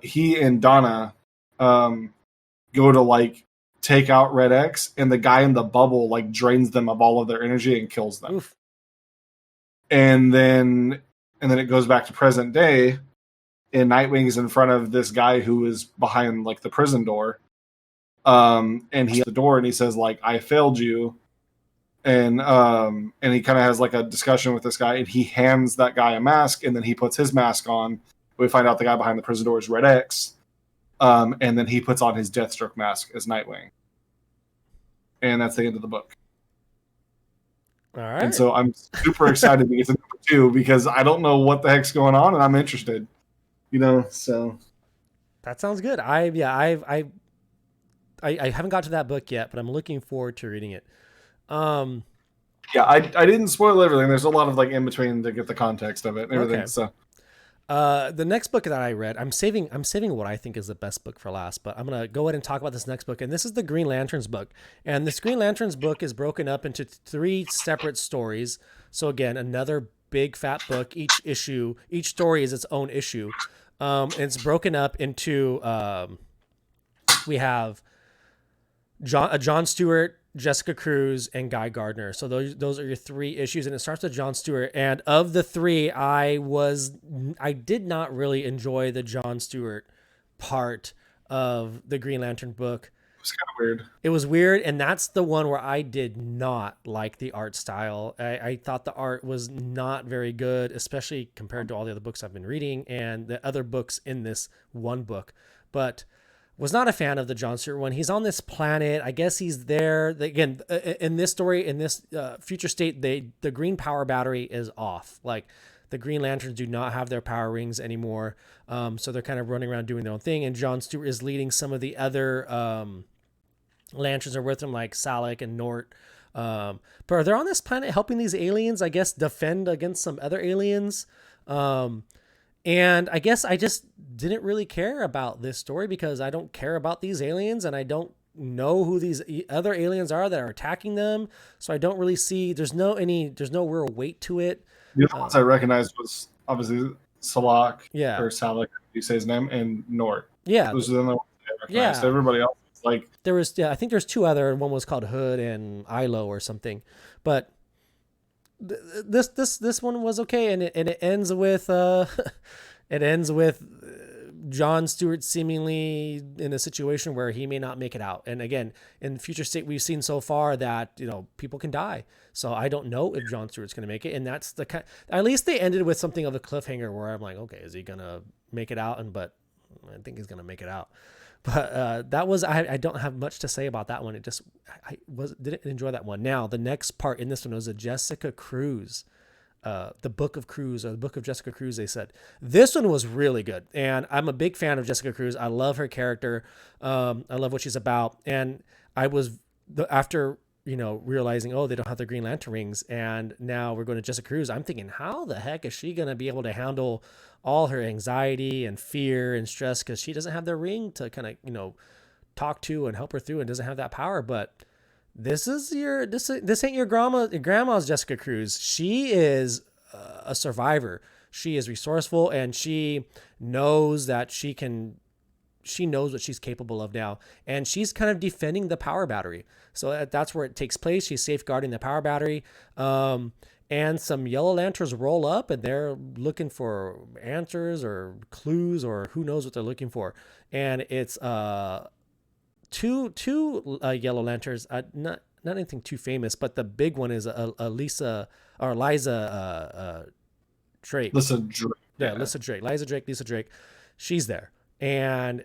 he and Donna go to like take out Red X, and the guy in the bubble like drains them of all of their energy and kills them. Oof. And then it goes back to present day, and Nightwing's in front of this guy who is behind like the prison door. And he at the door, and he says like, I failed you. And he kind of has like a discussion with this guy, and he hands that guy a mask, and then he puts his mask on. We find out the guy behind the prison door is Red X. And then he puts on his Deathstroke mask as Nightwing. And that's the end of the book. All right. And so I'm super excited to get to number 2 because I don't know what the heck's going on, and I'm interested. You know, so that sounds good. I haven't got to that book yet, but I'm looking forward to reading it. Yeah, I didn't spoil everything. There's a lot of like in between to get the context of it and everything. Okay. So the next book that I read, I'm saving what I think is the best book for last, but I'm going to go ahead and talk about this next book. And this is the Green Lanterns book. And this Green Lanterns book is broken up into 3 separate stories. So again, another big fat book. Each story is its own issue. And it's broken up into, we have John Stewart, Jessica Cruz, and Guy Gardner. So those are your 3 issues, and it starts with John Stewart. And of the 3, I did not really enjoy the John Stewart part of the Green Lantern book. was kind of weird. It was weird, and that's the one where I did not like the art style. I thought the art was not very good, especially compared to all the other books I've been reading and the other books in this one book. But was not a fan of the John Stewart one. He's on this planet. I guess he's there. Again, in this story, in this future state, the green power battery is off. Like the Green Lanterns do not have their power rings anymore. So they're kind of running around doing their own thing. And John Stewart is leading some of the other Lanterns are with him, like Salak and Nort. But they're on this planet helping these aliens, I guess, defend against some other aliens. And I guess I just didn't really care about this story because I don't care about these aliens and I don't know who these other aliens are that are attacking them. So I don't really see, there's no real weight to it. The other ones I recognized was obviously Salak Yeah. or Salak, you say his name, and Nort. Yeah. Those are the only ones I recognized. Yeah. Everybody else is like There was, yeah, I think there's two other, and one was called Hood and Ilo or something. But this one was okay, and it ends with it ends with John Stewart seemingly in a situation where he may not make it out. And again, in future state, we've seen so far that people can die. So I don't know if John Stewart's going to make it, and that's the kind. At least they ended with something of a cliffhanger where I'm like, okay, is he going to make it out? But I think he's going to make it out. But that was I don't have much to say about that one. It just I didn't enjoy that one. Now the next part in this one was a Jessica Cruz, the Book of Cruz or the Book of Jessica Cruz. They said this one was really good, and I'm a big fan of Jessica Cruz. I love her character. I love what she's about, and I was after realizing, oh, they don't have the Green Lantern rings, and now we're going to Jessica Cruz. I'm thinking, how the heck is she going to be able to handle all her anxiety and fear and stress because she doesn't have the ring to kind of talk to and help her through and doesn't have that power. But this ain't your grandma's Jessica Cruz. She is a survivor. She is resourceful and she knows that she knows what she's capable of now, and she's kind of defending the power battery. So that's where it takes place. She's safeguarding the power battery. And some Yellow Lanterns roll up and they're looking for answers or clues or who knows what they're looking for. And it's two Yellow Lanterns, not anything too famous, but the big one is Lisa or Liza Drake. Lisa Drake. Yeah, Lisa Drake. She's there. And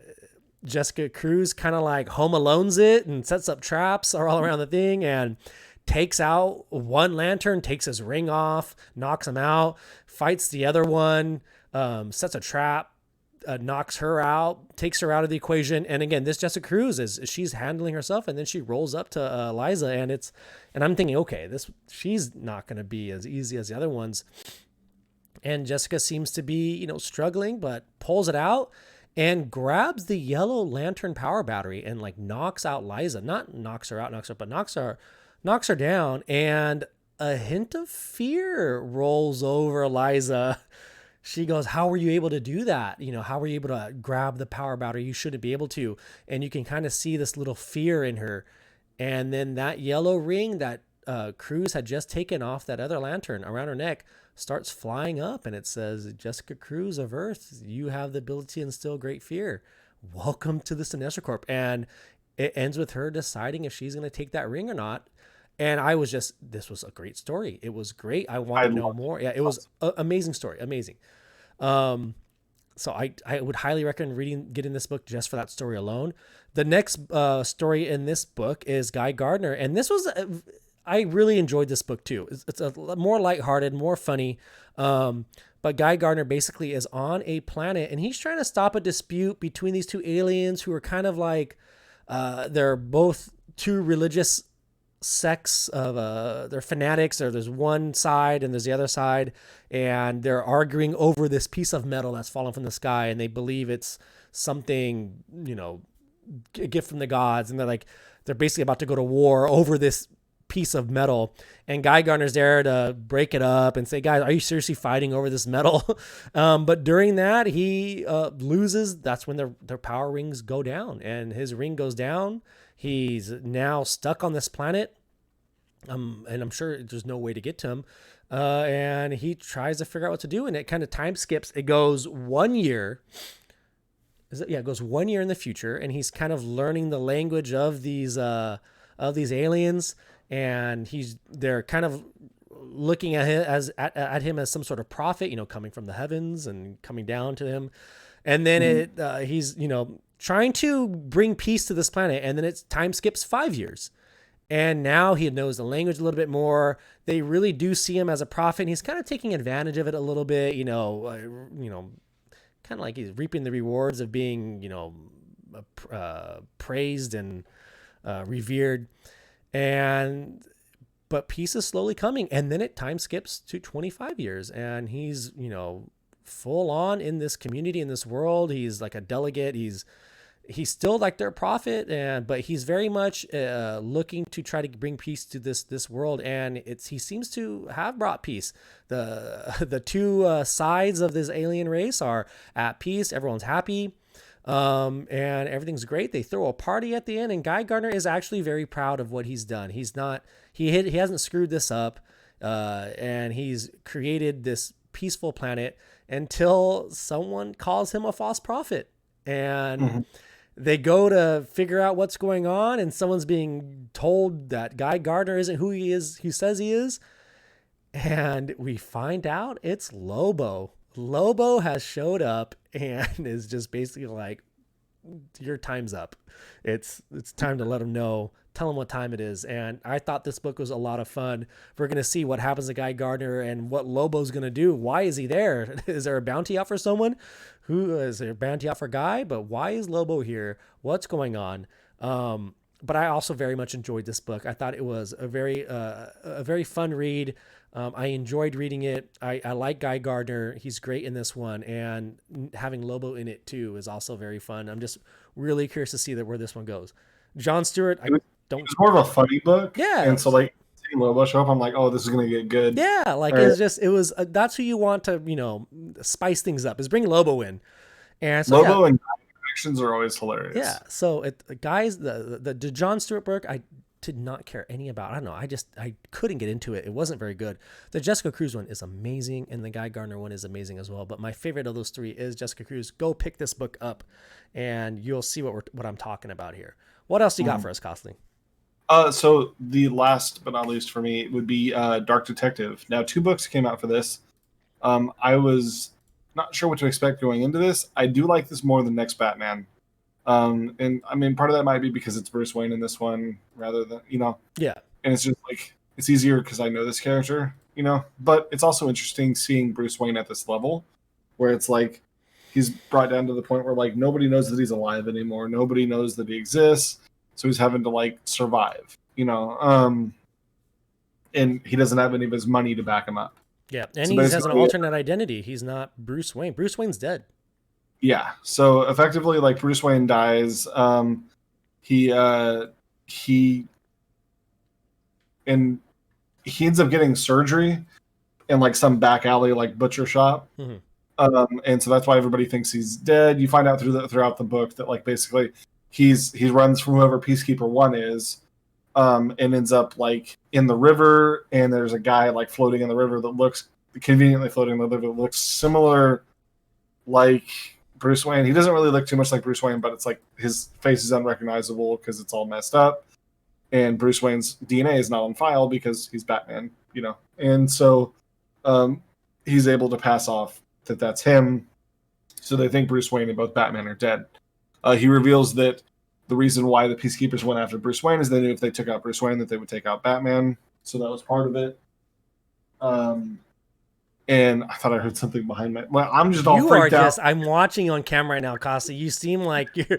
Jessica Cruz kind of like Home Alones it and sets up traps all around the thing and takes out one lantern, takes his ring off, knocks him out, fights the other one, sets a trap, knocks her out, takes her out of the equation. And again, this Jessica Cruz she's handling herself, and then she rolls up to Liza, and I'm thinking, okay, she's not going to be as easy as the other ones. And Jessica seems to be, struggling, but pulls it out and grabs the Yellow Lantern power battery and like knocks out Liza. Not knocks her out, but knocks her down, and a hint of fear rolls over Liza. She goes, how were you able to do that? How were you able to grab the power battery? You shouldn't be able to. And you can kind of see this little fear in her. And then that yellow ring that Cruz had just taken off that other lantern around her neck starts flying up, and it says, Jessica Cruz of Earth, you have the ability to instill great fear. Welcome to the Sinestro Corp. And it ends with her deciding if she's going to take that ring or not. And this was a great story. It was great. I want to know more. Yeah, it was an amazing story. Amazing. So I would highly recommend getting this book just for that story alone. The next story in this book is Guy Gardner. And this was, I really enjoyed this book too. It's a more lighthearted, more funny. But Guy Gardner basically is on a planet and he's trying to stop a dispute between these two aliens who are kind of like, they're both two religious sects of they're fanatics, or there's one side and there's the other side, and they're arguing over this piece of metal that's fallen from the sky, and they believe it's something, a gift from the gods, and they're basically about to go to war over this piece of metal. And Guy Gardner's there to break it up and say, guys, are you seriously fighting over this metal? But during that, he loses. That's when their power rings go down, and his ring goes down. He's now stuck on this planet, and I'm sure there's no way to get to him. And he tries to figure out what to do, and it kind of time skips. It goes 1 year, it goes 1 year in the future, and he's kind of learning the language of these aliens, and they're kind of looking at him at him as some sort of prophet, coming from the heavens and coming down to him. And then he's trying to bring peace to this planet, and then it's time skips 5 years, and now he knows the language a little bit more. They really do see him as a prophet, and he's kind of taking advantage of it a little bit, kind of like he's reaping the rewards of being, praised and revered. And but peace is slowly coming, and then it time skips to 25 years, and he's full on in this community, in this world. He's like a delegate. He's still like their prophet, but he's very much looking to try to bring peace to this world, and he seems to have brought peace. The two sides of this alien race are at peace. Everyone's happy, and everything's great. They throw a party at the end, and Guy Gardner is actually very proud of what he's done. He hasn't screwed this up, and he's created this peaceful planet until someone calls him a false prophet, and they go to figure out what's going on, and someone's being told that Guy Gardner isn't who he says he is. And we find out it's Lobo. Lobo has showed up and is just basically like, your time's up. It's time to let him know. Tell him what time it is. And I thought this book was a lot of fun. We're going to see what happens to Guy Gardner and what Lobo's going to do. Why is he there? Is there a bounty out for someone? Who is there a bounty out for Guy? But why is Lobo here? What's going on? But I also very much enjoyed this book. I thought it was a very fun read. I enjoyed reading it. I like Guy Gardner. He's great in this one, and having Lobo in it too is also very fun. I'm just really curious to see where this one goes. John Stewart, it was more of a funny book. Yeah. And so like seeing Lobo show up, I'm like, oh, this is gonna get good. Yeah, like that's who you want to, spice things up, is bring Lobo in. And so Lobo and connections are always hilarious. Yeah. So guys, the John Stewart book, I did not care any about. I don't know. I couldn't get into it. It wasn't very good. The Jessica Cruz one is amazing, and the Guy Gardner one is amazing as well. But my favorite of those three is Jessica Cruz. Go pick this book up, and you'll see what I'm talking about here. What else do you got for us, Costly? So the last but not least for me would be Dark Detective. Now, 2 books came out for this. I was not sure what to expect going into this. I do like this more than Next Batman. And I mean, part of that might be because it's Bruce Wayne in this one rather than, Yeah. And it's just like, it's easier because I know this character, but it's also interesting seeing Bruce Wayne at this level where it's like, he's brought down to the point where like nobody knows that he's alive anymore. Nobody knows that he exists. So he's having to like survive, and he doesn't have any of his money to back him up. Yeah. And so he has an alternate identity. He's not Bruce Wayne. Bruce Wayne's dead. Yeah. So effectively, like Bruce Wayne dies. He ends up getting surgery in like some back alley, like butcher shop. And so that's why everybody thinks he's dead. You find out throughout the book that like basically he runs from whoever Peacekeeper 1 is, and ends up like in the river. And there's a guy like floating in the river that looks conveniently floating in the river that looks similar like Bruce Wayne. He doesn't really look too much like Bruce Wayne, but it's like his face is unrecognizable because it's all messed up. And Bruce Wayne's DNA is not on file because he's Batman, And so he's able to pass off that that's him. So they think Bruce Wayne and both Batman are dead. He reveals that the reason why the Peacekeepers went after Bruce Wayne is they knew if they took out Bruce Wayne that they would take out Batman. So that was part of it. And I thought I heard something behind my. Well, I'm just all freaked out. I'm watching you on camera right now, Costa. You seem like you're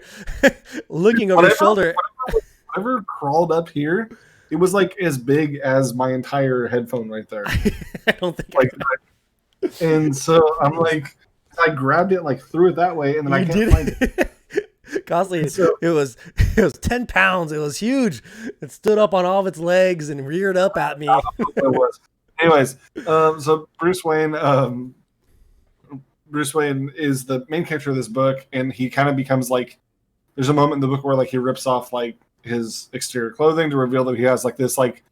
looking over your shoulder. Whatever crawled up here, it was like as big as my entire headphone right there. I don't think. And so I'm like, I grabbed it, like threw it that way, and then I can't find it. Costly, it was 10 pounds. It was huge. It stood up on all of its legs and reared up at me. It was. Anyways, so Bruce Wayne is the main character of this book, and he kind of becomes like, there's a moment in the book where like he rips off like his exterior clothing to reveal that he has like this like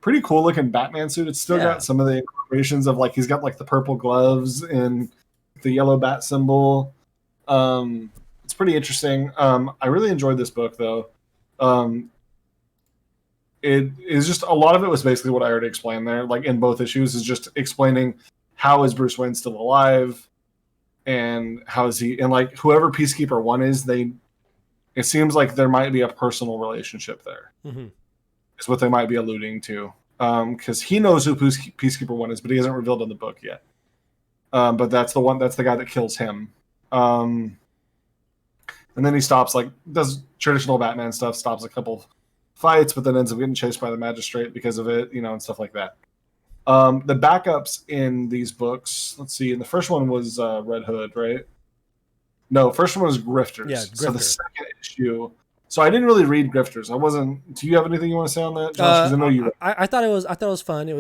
pretty cool looking Batman suit. It's still got some of the incorporations of like, he's got like the purple gloves and the yellow bat symbol. It's pretty interesting. I really enjoyed this book though. Um, it is just a lot of it was basically what I already explained there. Like in both issues, is just explaining how is Bruce Wayne still alive, and how is he, and like whoever Peacekeeper One is, they, it seems like there might be a personal relationship there. Mm-hmm. Is what they might be alluding to. Because he knows who Peacekeeper One is, but he hasn't revealed in the book yet. But that's the one. That's the guy that kills him. And then he stops, like, does traditional Batman stuff, stops a couple fights, but then ends up getting chased by the magistrate because of it, you know, and stuff like that. The backups in these books, let's see, and the first one was Red Hood, right? No, first one was Yeah, Grifters. So the Grifter. second issue. So I didn't really read Grifters. I wasn't. Do you have anything you want to say on that, Josh? Because I know you. I thought it was fun. It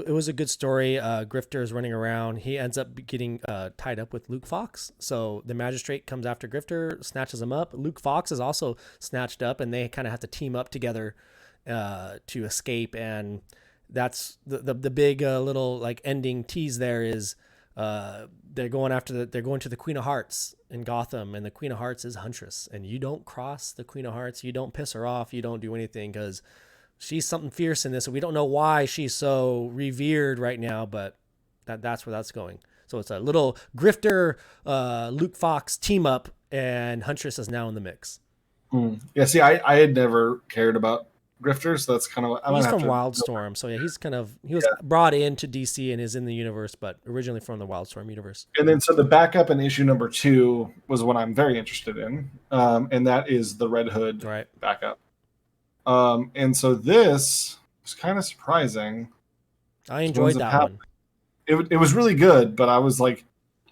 was a good story. Grifter is running around. He ends up getting tied up with Luke Fox. So the magistrate comes after Grifter, snatches him up. Luke Fox is also snatched up, and they kind of have to team up together to escape. And that's the big little like ending tease there is they're going to the Queen of Hearts in Gotham, and the Queen of Hearts is Huntress, and you don't cross the Queen of Hearts, you don't piss her off, you don't do anything because she's something fierce in this. We don't know why she's so revered right now, but that's where that's going. So it's a little Grifter, Luke Fox team up, and Huntress is now in the mix. Yeah, see, I had never cared about Grifters. So that's kind of what I might He's have from to go back. Wildstorm, so yeah, he was Yeah. brought into DC and is in the universe, but originally from the Wildstorm universe. And then so the backup in issue number 2 was what I'm very interested in, and that is the Red Hood Right. backup. And so this was kind of surprising. I enjoyed that one. It was really good, but I was like,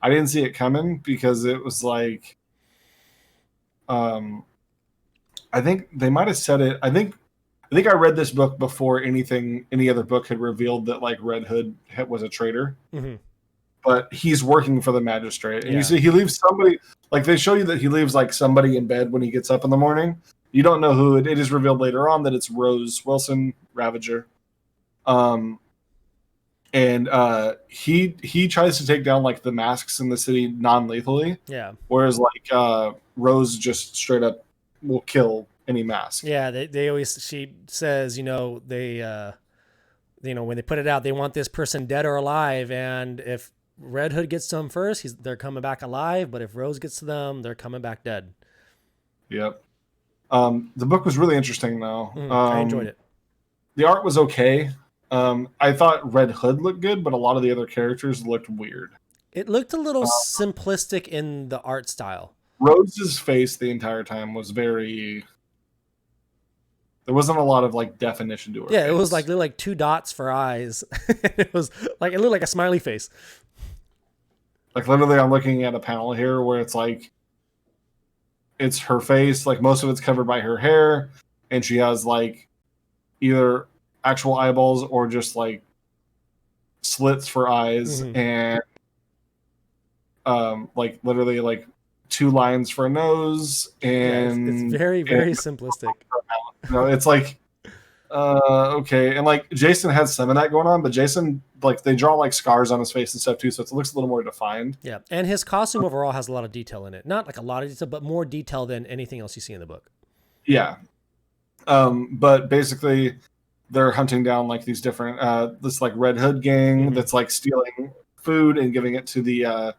I didn't see it coming because it was like, I think they might have said it. I think I read this book before any other book had revealed that like Red Hood was a traitor. Mm-hmm. But he's working for the magistrate, and Yeah. you see he leaves somebody, like they show you that he leaves like somebody in bed when he gets up in the morning. You don't know who it is revealed later on that it's Rose Wilson, Ravager. And he tries to take down like the masks in the city non-lethally. Yeah. Whereas like Rose just straight up will kill any mask. Yeah, they always, she says, they when they put it out, they want this person dead or alive, and if Red Hood gets to them first, they're coming back alive, but if Rose gets to them, they're coming back dead. Yep. The book was really interesting though. I enjoyed it. The art was okay. I thought Red Hood looked good, but a lot of the other characters looked weird. It looked a little simplistic in the art style. Rose's face the entire time was very. There wasn't a lot of like definition to her. Yeah, face. it was like 2 dots for eyes. It was like, it looked like a smiley face. Like literally, I'm looking at a panel here where it's like, it's her face. Like most of it's covered by her hair, and she has like either actual eyeballs or just like slits for eyes, and like literally like 2 lines for a nose, and it's very simplistic. It's like okay, and like Jason has some of that going on, but Jason, like they draw like scars on his face and stuff too, so it looks a little more defined. Yeah, and his costume overall has a lot of detail in it. Not like a lot of detail, but more detail than anything else you see in the book. Yeah. But basically they're hunting down like these different this like Red Hood gang that's like stealing food and giving it to the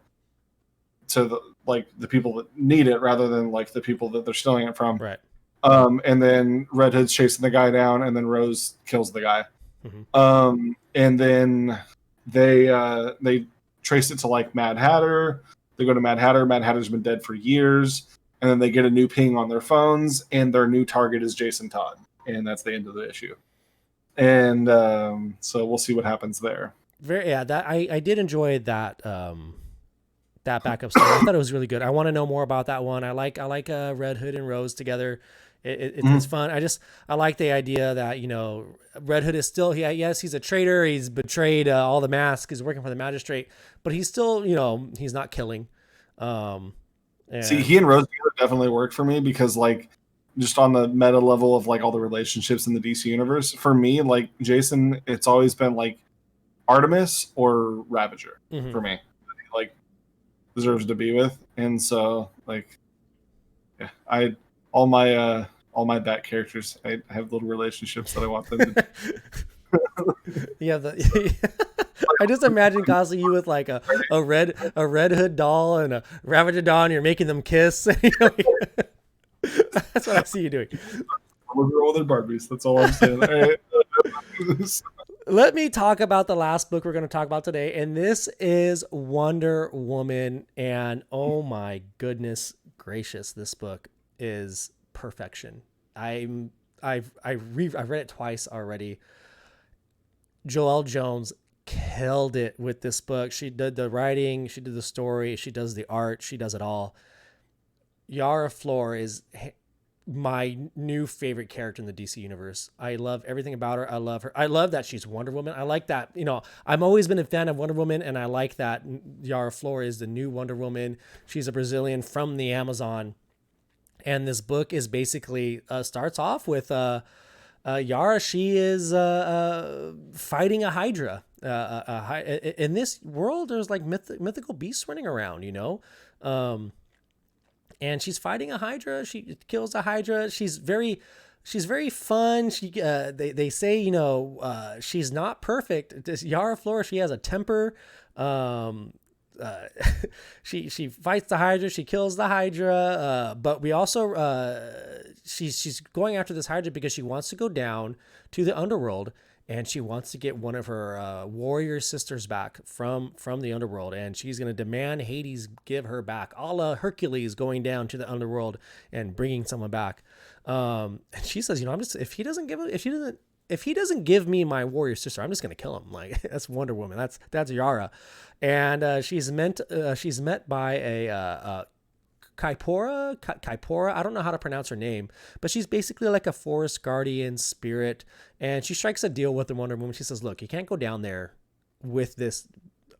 like the people that need it rather than like the people that they're stealing it from. Right. And then Red Hood's chasing the guy down, and then Rose kills the guy. And then they trace it to like Mad Hatter. They go to Mad Hatter. Mad Hatter's been dead for years, and then they get a new ping on their phones, and their new target is Jason Todd, and that's the end of the issue. And so we'll see what happens there. That I did enjoy that that backup story. I thought it was really good. I want to know more about that one. I like Red Hood and Rose together. It's fun. I like the idea that Red Hood is still he's a traitor. He's betrayed all the masks. He's working for the magistrate, but he's still he's not killing. See, he and Rose definitely worked for me because like just on the meta level of like all the relationships in the DC universe, for me like Jason, it's always been like Artemis or Ravager for me. Like deserves to be with, and so like yeah, I all my back characters, I have little relationships that I want them to. Yeah, I just imagine constantly you with like a red hood doll and a Ravagedon. You're making them kiss. You know, that's what I see you doing. I'm a girl with their Barbies. That's all I'm saying. All right. Let me talk about the last book we're going to talk about today, and this is Wonder Woman. And oh my goodness gracious, this book is perfection. I'm I've read it twice already. Joelle Jones killed it with this book. She did the writing, she did the story, she does the art, she does it all. Yara Flor is my new favorite character in the DC universe. I love everything about her. I love her. I love that she's Wonder Woman. I like that. You know, I've always been a fan of Wonder Woman, and I like that Yara Flor is the new Wonder Woman. She's a Brazilian from the Amazon, and this book is basically starts off with Yara. She is fighting a Hydra. In this world, there's like mythical beasts running around, you know. And she's fighting a Hydra. She kills a Hydra. She's very fun. They say, you know, she's not perfect. This Yara Flora, she has a temper. Um, uh, she fights the Hydra. She kills the Hydra. But we also she's going after this Hydra because she wants to go down to the underworld, and she wants to get one of her warrior sisters back from the underworld, and she's going to demand Hades give her back, a la Hercules going down to the underworld and bringing someone back. And she says, you know, I'm just if he doesn't give me my warrior sister, I'm just going to kill him. Like, that's Wonder Woman. That's Yara, and she's met by a Kaipora. I don't know how to pronounce her name, but she's basically like a forest guardian spirit, and she strikes a deal with the Wonder Woman. She says, "Look, you can't go down there with this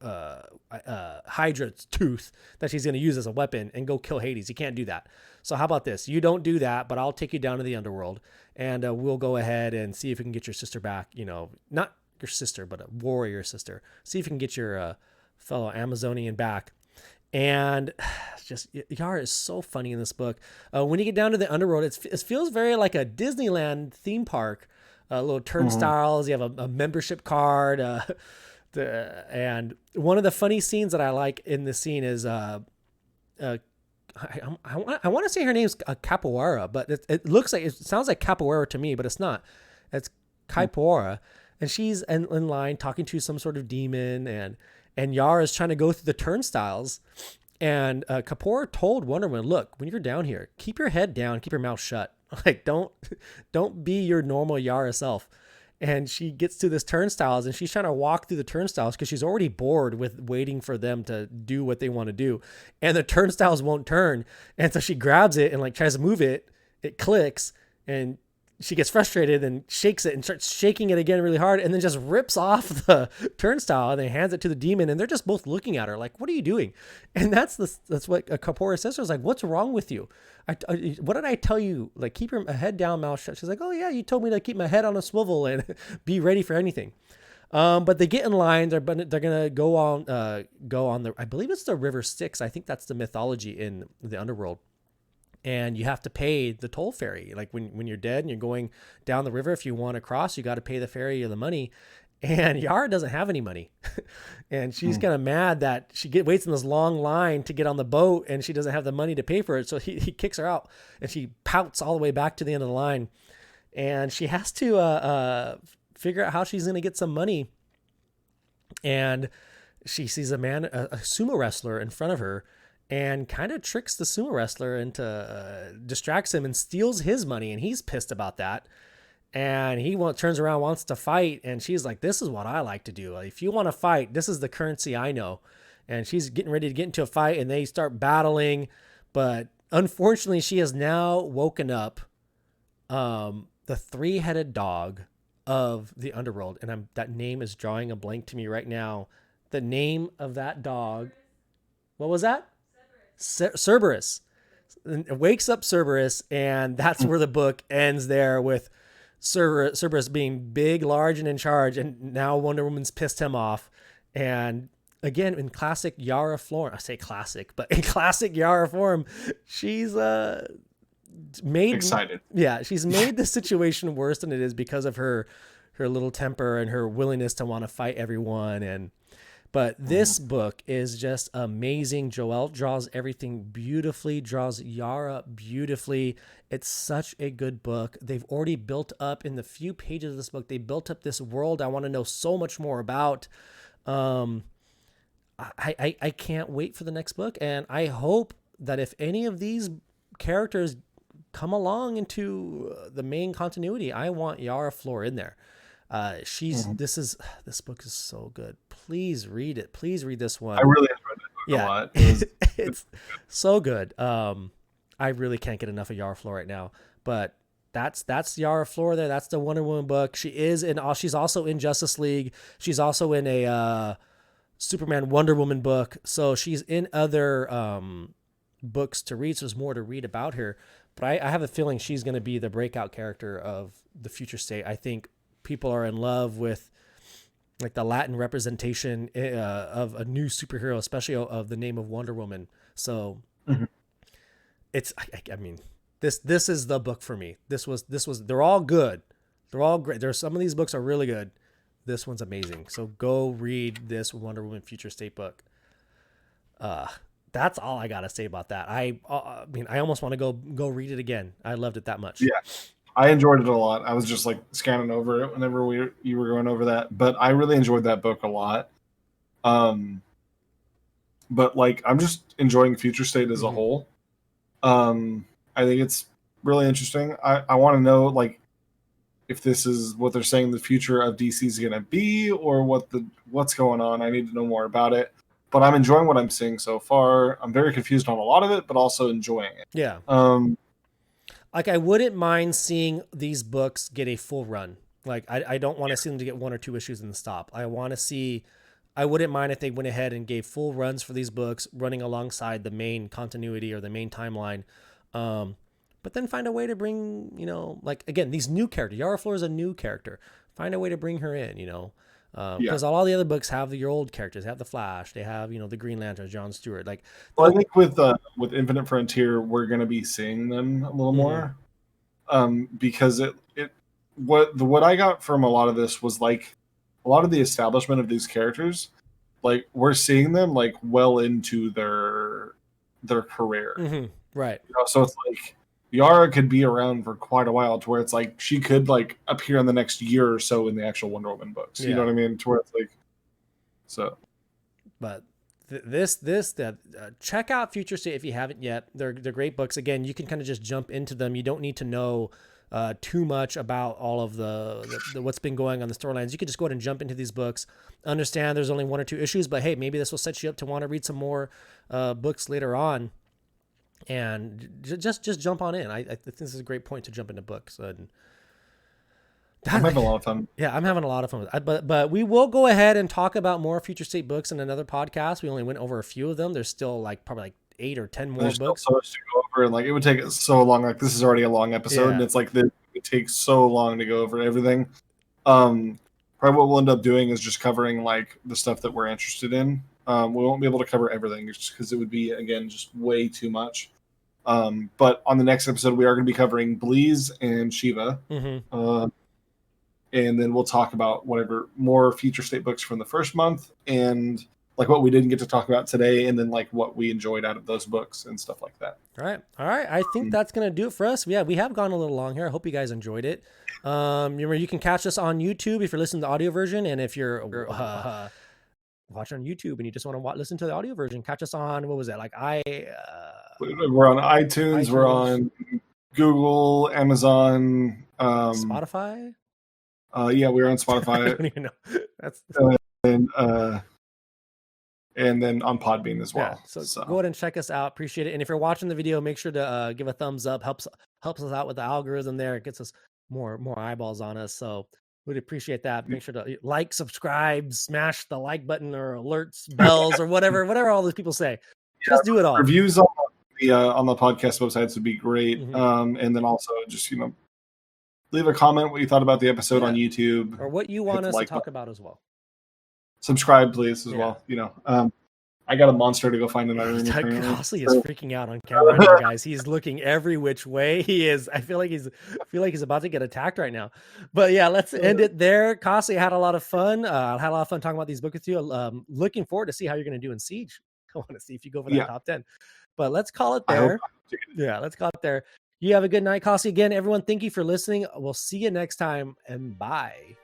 Hydra tooth that she's going to use as a weapon and go kill Hades. You can't do that. So how about this? You don't do that, but I'll take you down to the underworld, and we'll go ahead and see if we can get your sister back. You know, not your sister, but a warrior sister. See if you can get your fellow Amazonian back." And just Yara is so funny in this book. When you get down to the underworld, it feels very like a Disneyland theme park. Little turnstiles. You have a membership card. And one of the funny scenes that I like in this scene is I want to say her name's Capoeira, but it sounds like Capoeira to me, but it's not. It's Caipora, and she's in line talking to some sort of demon, and Yara is trying to go through the turnstiles. And Kapoor told Wonder Woman, "Look, when you're down here, keep your head down, keep your mouth shut. Like, don't be your normal Yara self." And she gets to this turnstiles, and she's trying to walk through the turnstiles because she's already bored with waiting for them to do what they want to do. And the turnstiles won't turn. And so she grabs it and like tries to move it. It clicks, and she gets frustrated and shakes it and starts shaking it again really hard, and then just rips off the turnstile and then hands it to the demon. And they're just both looking at her like, "What are you doing?" And that's what Kapoor says to her, is like, "What's wrong with you? What did I tell you? Like, keep your head down, mouth shut." She's like, "Oh yeah, you told me to keep my head on a swivel and be ready for anything." But they get in line. They're gonna go on the, I believe it's the River Styx. I think that's the mythology in the underworld. And you have to pay the toll ferry. Like when you're dead and you're going down the river, if you want to cross, you got to pay the ferry or the money. And Yara doesn't have any money. And she's kind of mad that she waits in this long line to get on the boat, and she doesn't have the money to pay for it. So he kicks her out, and she pouts all the way back to the end of the line. And she has to figure out how she's going to get some money. And she sees a sumo wrestler in front of her, and kind of tricks the sumo wrestler into distracts him and steals his money. And he's pissed about that. And he turns around, wants to fight. And she's like, "This is what I like to do. If you want to fight, this is the currency I know." And she's getting ready to get into a fight, and they start battling. But unfortunately, she has now woken up the three-headed dog of the underworld. And that name is drawing a blank to me right now. The name of that dog. What was that? Cerberus. It wakes up Cerberus, and that's where the book ends, there with Cerberus being big, large, and in charge. And now Wonder Woman's pissed him off. And again, in classic Yara form, I say classic, but in classic Yara form, she's made excited. she's made the situation worse than it is because of her little temper and her willingness to want to fight everyone. And but Mhm. this book is just amazing. Joelle draws everything beautifully, draws Yara beautifully. It's such a good book. They've already built up in the few pages of this book, they built up this world I want to know so much more about. um I can't wait for the next book, and I hope that if any of these characters come along into the main continuity, I want Yara Flor in there. She's Mhm. this book is so good. Please read it. Please read this I one. really enjoyed that book a Yeah, lot. It was it's so good. I really can't get enough of Yara Flor right now. But that's Yara Flor there. That's the Wonder Woman book. She is in. She's also in Justice League. She's also in a Superman Wonder Woman book. So she's in other books to read. So there's more to read about her. But I have a feeling she's going to be the breakout character of the future state. I think people are in love with like the Latin representation of a new superhero, especially of the name of Wonder Woman. So Mhm. it's, I mean, this is the book for me. This was. They're all good. They're all great. There's some of these books are really good. This one's amazing. So go read this Wonder Woman Future State book. Uh, that's all I gotta say about that. I mean, I almost want to go read it again. I loved it that much. Yeah, I enjoyed it a lot. I was just like scanning over it whenever you were going over that, but I really enjoyed that book a lot. Um, but like I'm just enjoying Future State as a Mm-hmm. whole. Um, I think it's really interesting. I want to know like if this is what they're saying the future of DC is going to be, or what's going on. I need to know more about it. But I'm enjoying what I'm seeing so far. I'm very confused on a lot of it, but also enjoying it. Yeah. Um, Like I wouldn't mind seeing these books get a full run. Like I don't want to see them to get one or two issues and stop. I want to see. I wouldn't mind if they went ahead and gave full runs for these books, running alongside the main continuity or the main timeline. Um, but then find a way to bring, like again, these new characters. Yara Flor is a new character. Find a way to bring her in, yeah. because all the other books have your old characters. They have the Flash. They have, the Green Lantern, John Stewart. Like Well, I the. think with Infinite Frontier, we're going to be seeing them a little Mm-hmm. more, because what I got from a lot of this was like a lot of the establishment of these characters, like we're seeing them like well into their career. Mm-hmm. Right. So it's like Yara could be around for quite a while, to where it's like she could like appear in the next year or so in the actual Wonder Woman books. You know Yeah. what I mean? To where it's like so. But that check out Future State if you haven't yet. They're great books. Again, you can kind of just jump into them. You don't need to know too much about all of the what's been going on the storylines. You can just go ahead and jump into these books. Understand there's only one or two issues, but hey, maybe this will set you up to want to read some more books later on. And just jump on in. I think this is a great point to jump into books. And I'm that, having a lot of fun. yeah, I'm having a lot of fun with it. But we will go ahead and talk about more Future State books in another podcast. We only went over a few of them. There's still like probably like 8 or 10 more There's still books. so much to go over, and like it would take so long. Like this is already a long episode, and Yeah. it's like it takes so long to go over everything. Probably what we'll end up doing is just covering like the stuff that we're interested in. We won't be able to cover everything just because it would be again just way too much. But on the next episode, we are going to be covering Bleeze and Shiva. Mm-hmm. And then we'll talk about whatever more Future State books from the first month, and like what we didn't get to talk about today, and then like what we enjoyed out of those books and stuff like that. All right. All right. I think that's going to do it for us. Yeah, we have gone a little long here. I hope you guys enjoyed it. Remember, you can catch us on YouTube if you're listening to the audio version. And if you're watching on YouTube and you just want to listen to the audio version, catch us on, what was that? Like We're on iTunes, we're on Google, Amazon, Spotify. yeah, we're on I Spotify. don't even know. That's and then on Podbean as well. Yeah, so go ahead and check us out. Appreciate it. And if you're watching the video, make sure to give a thumbs up. Helps us out with the algorithm there. It gets us more eyeballs on us. So we'd appreciate that. Make sure to like, subscribe, smash the like button or alerts, bells, or whatever all those people say. Just do it all. Reviews on the podcast websites would be great. Mm-hmm. And then also just leave a comment what you thought about the episode on YouTube, or what you want us to talk about as well. Subscribe, please, as well. I got a monster to go find in that room apparently. Costly is freaking out on camera right now, guys. He's looking every which way. He is. I feel like he's about to get attacked right now. But yeah, let's end it there. Costly, had a lot of fun. I had a lot of fun talking about these books with you. Looking forward to see how you're going to do in Siege. I want to see if you go for that top 10. But let's call it there. Yeah, let's call it there. You have a good night, Costly. Again, everyone, thank you for listening. We'll see you next time, and bye.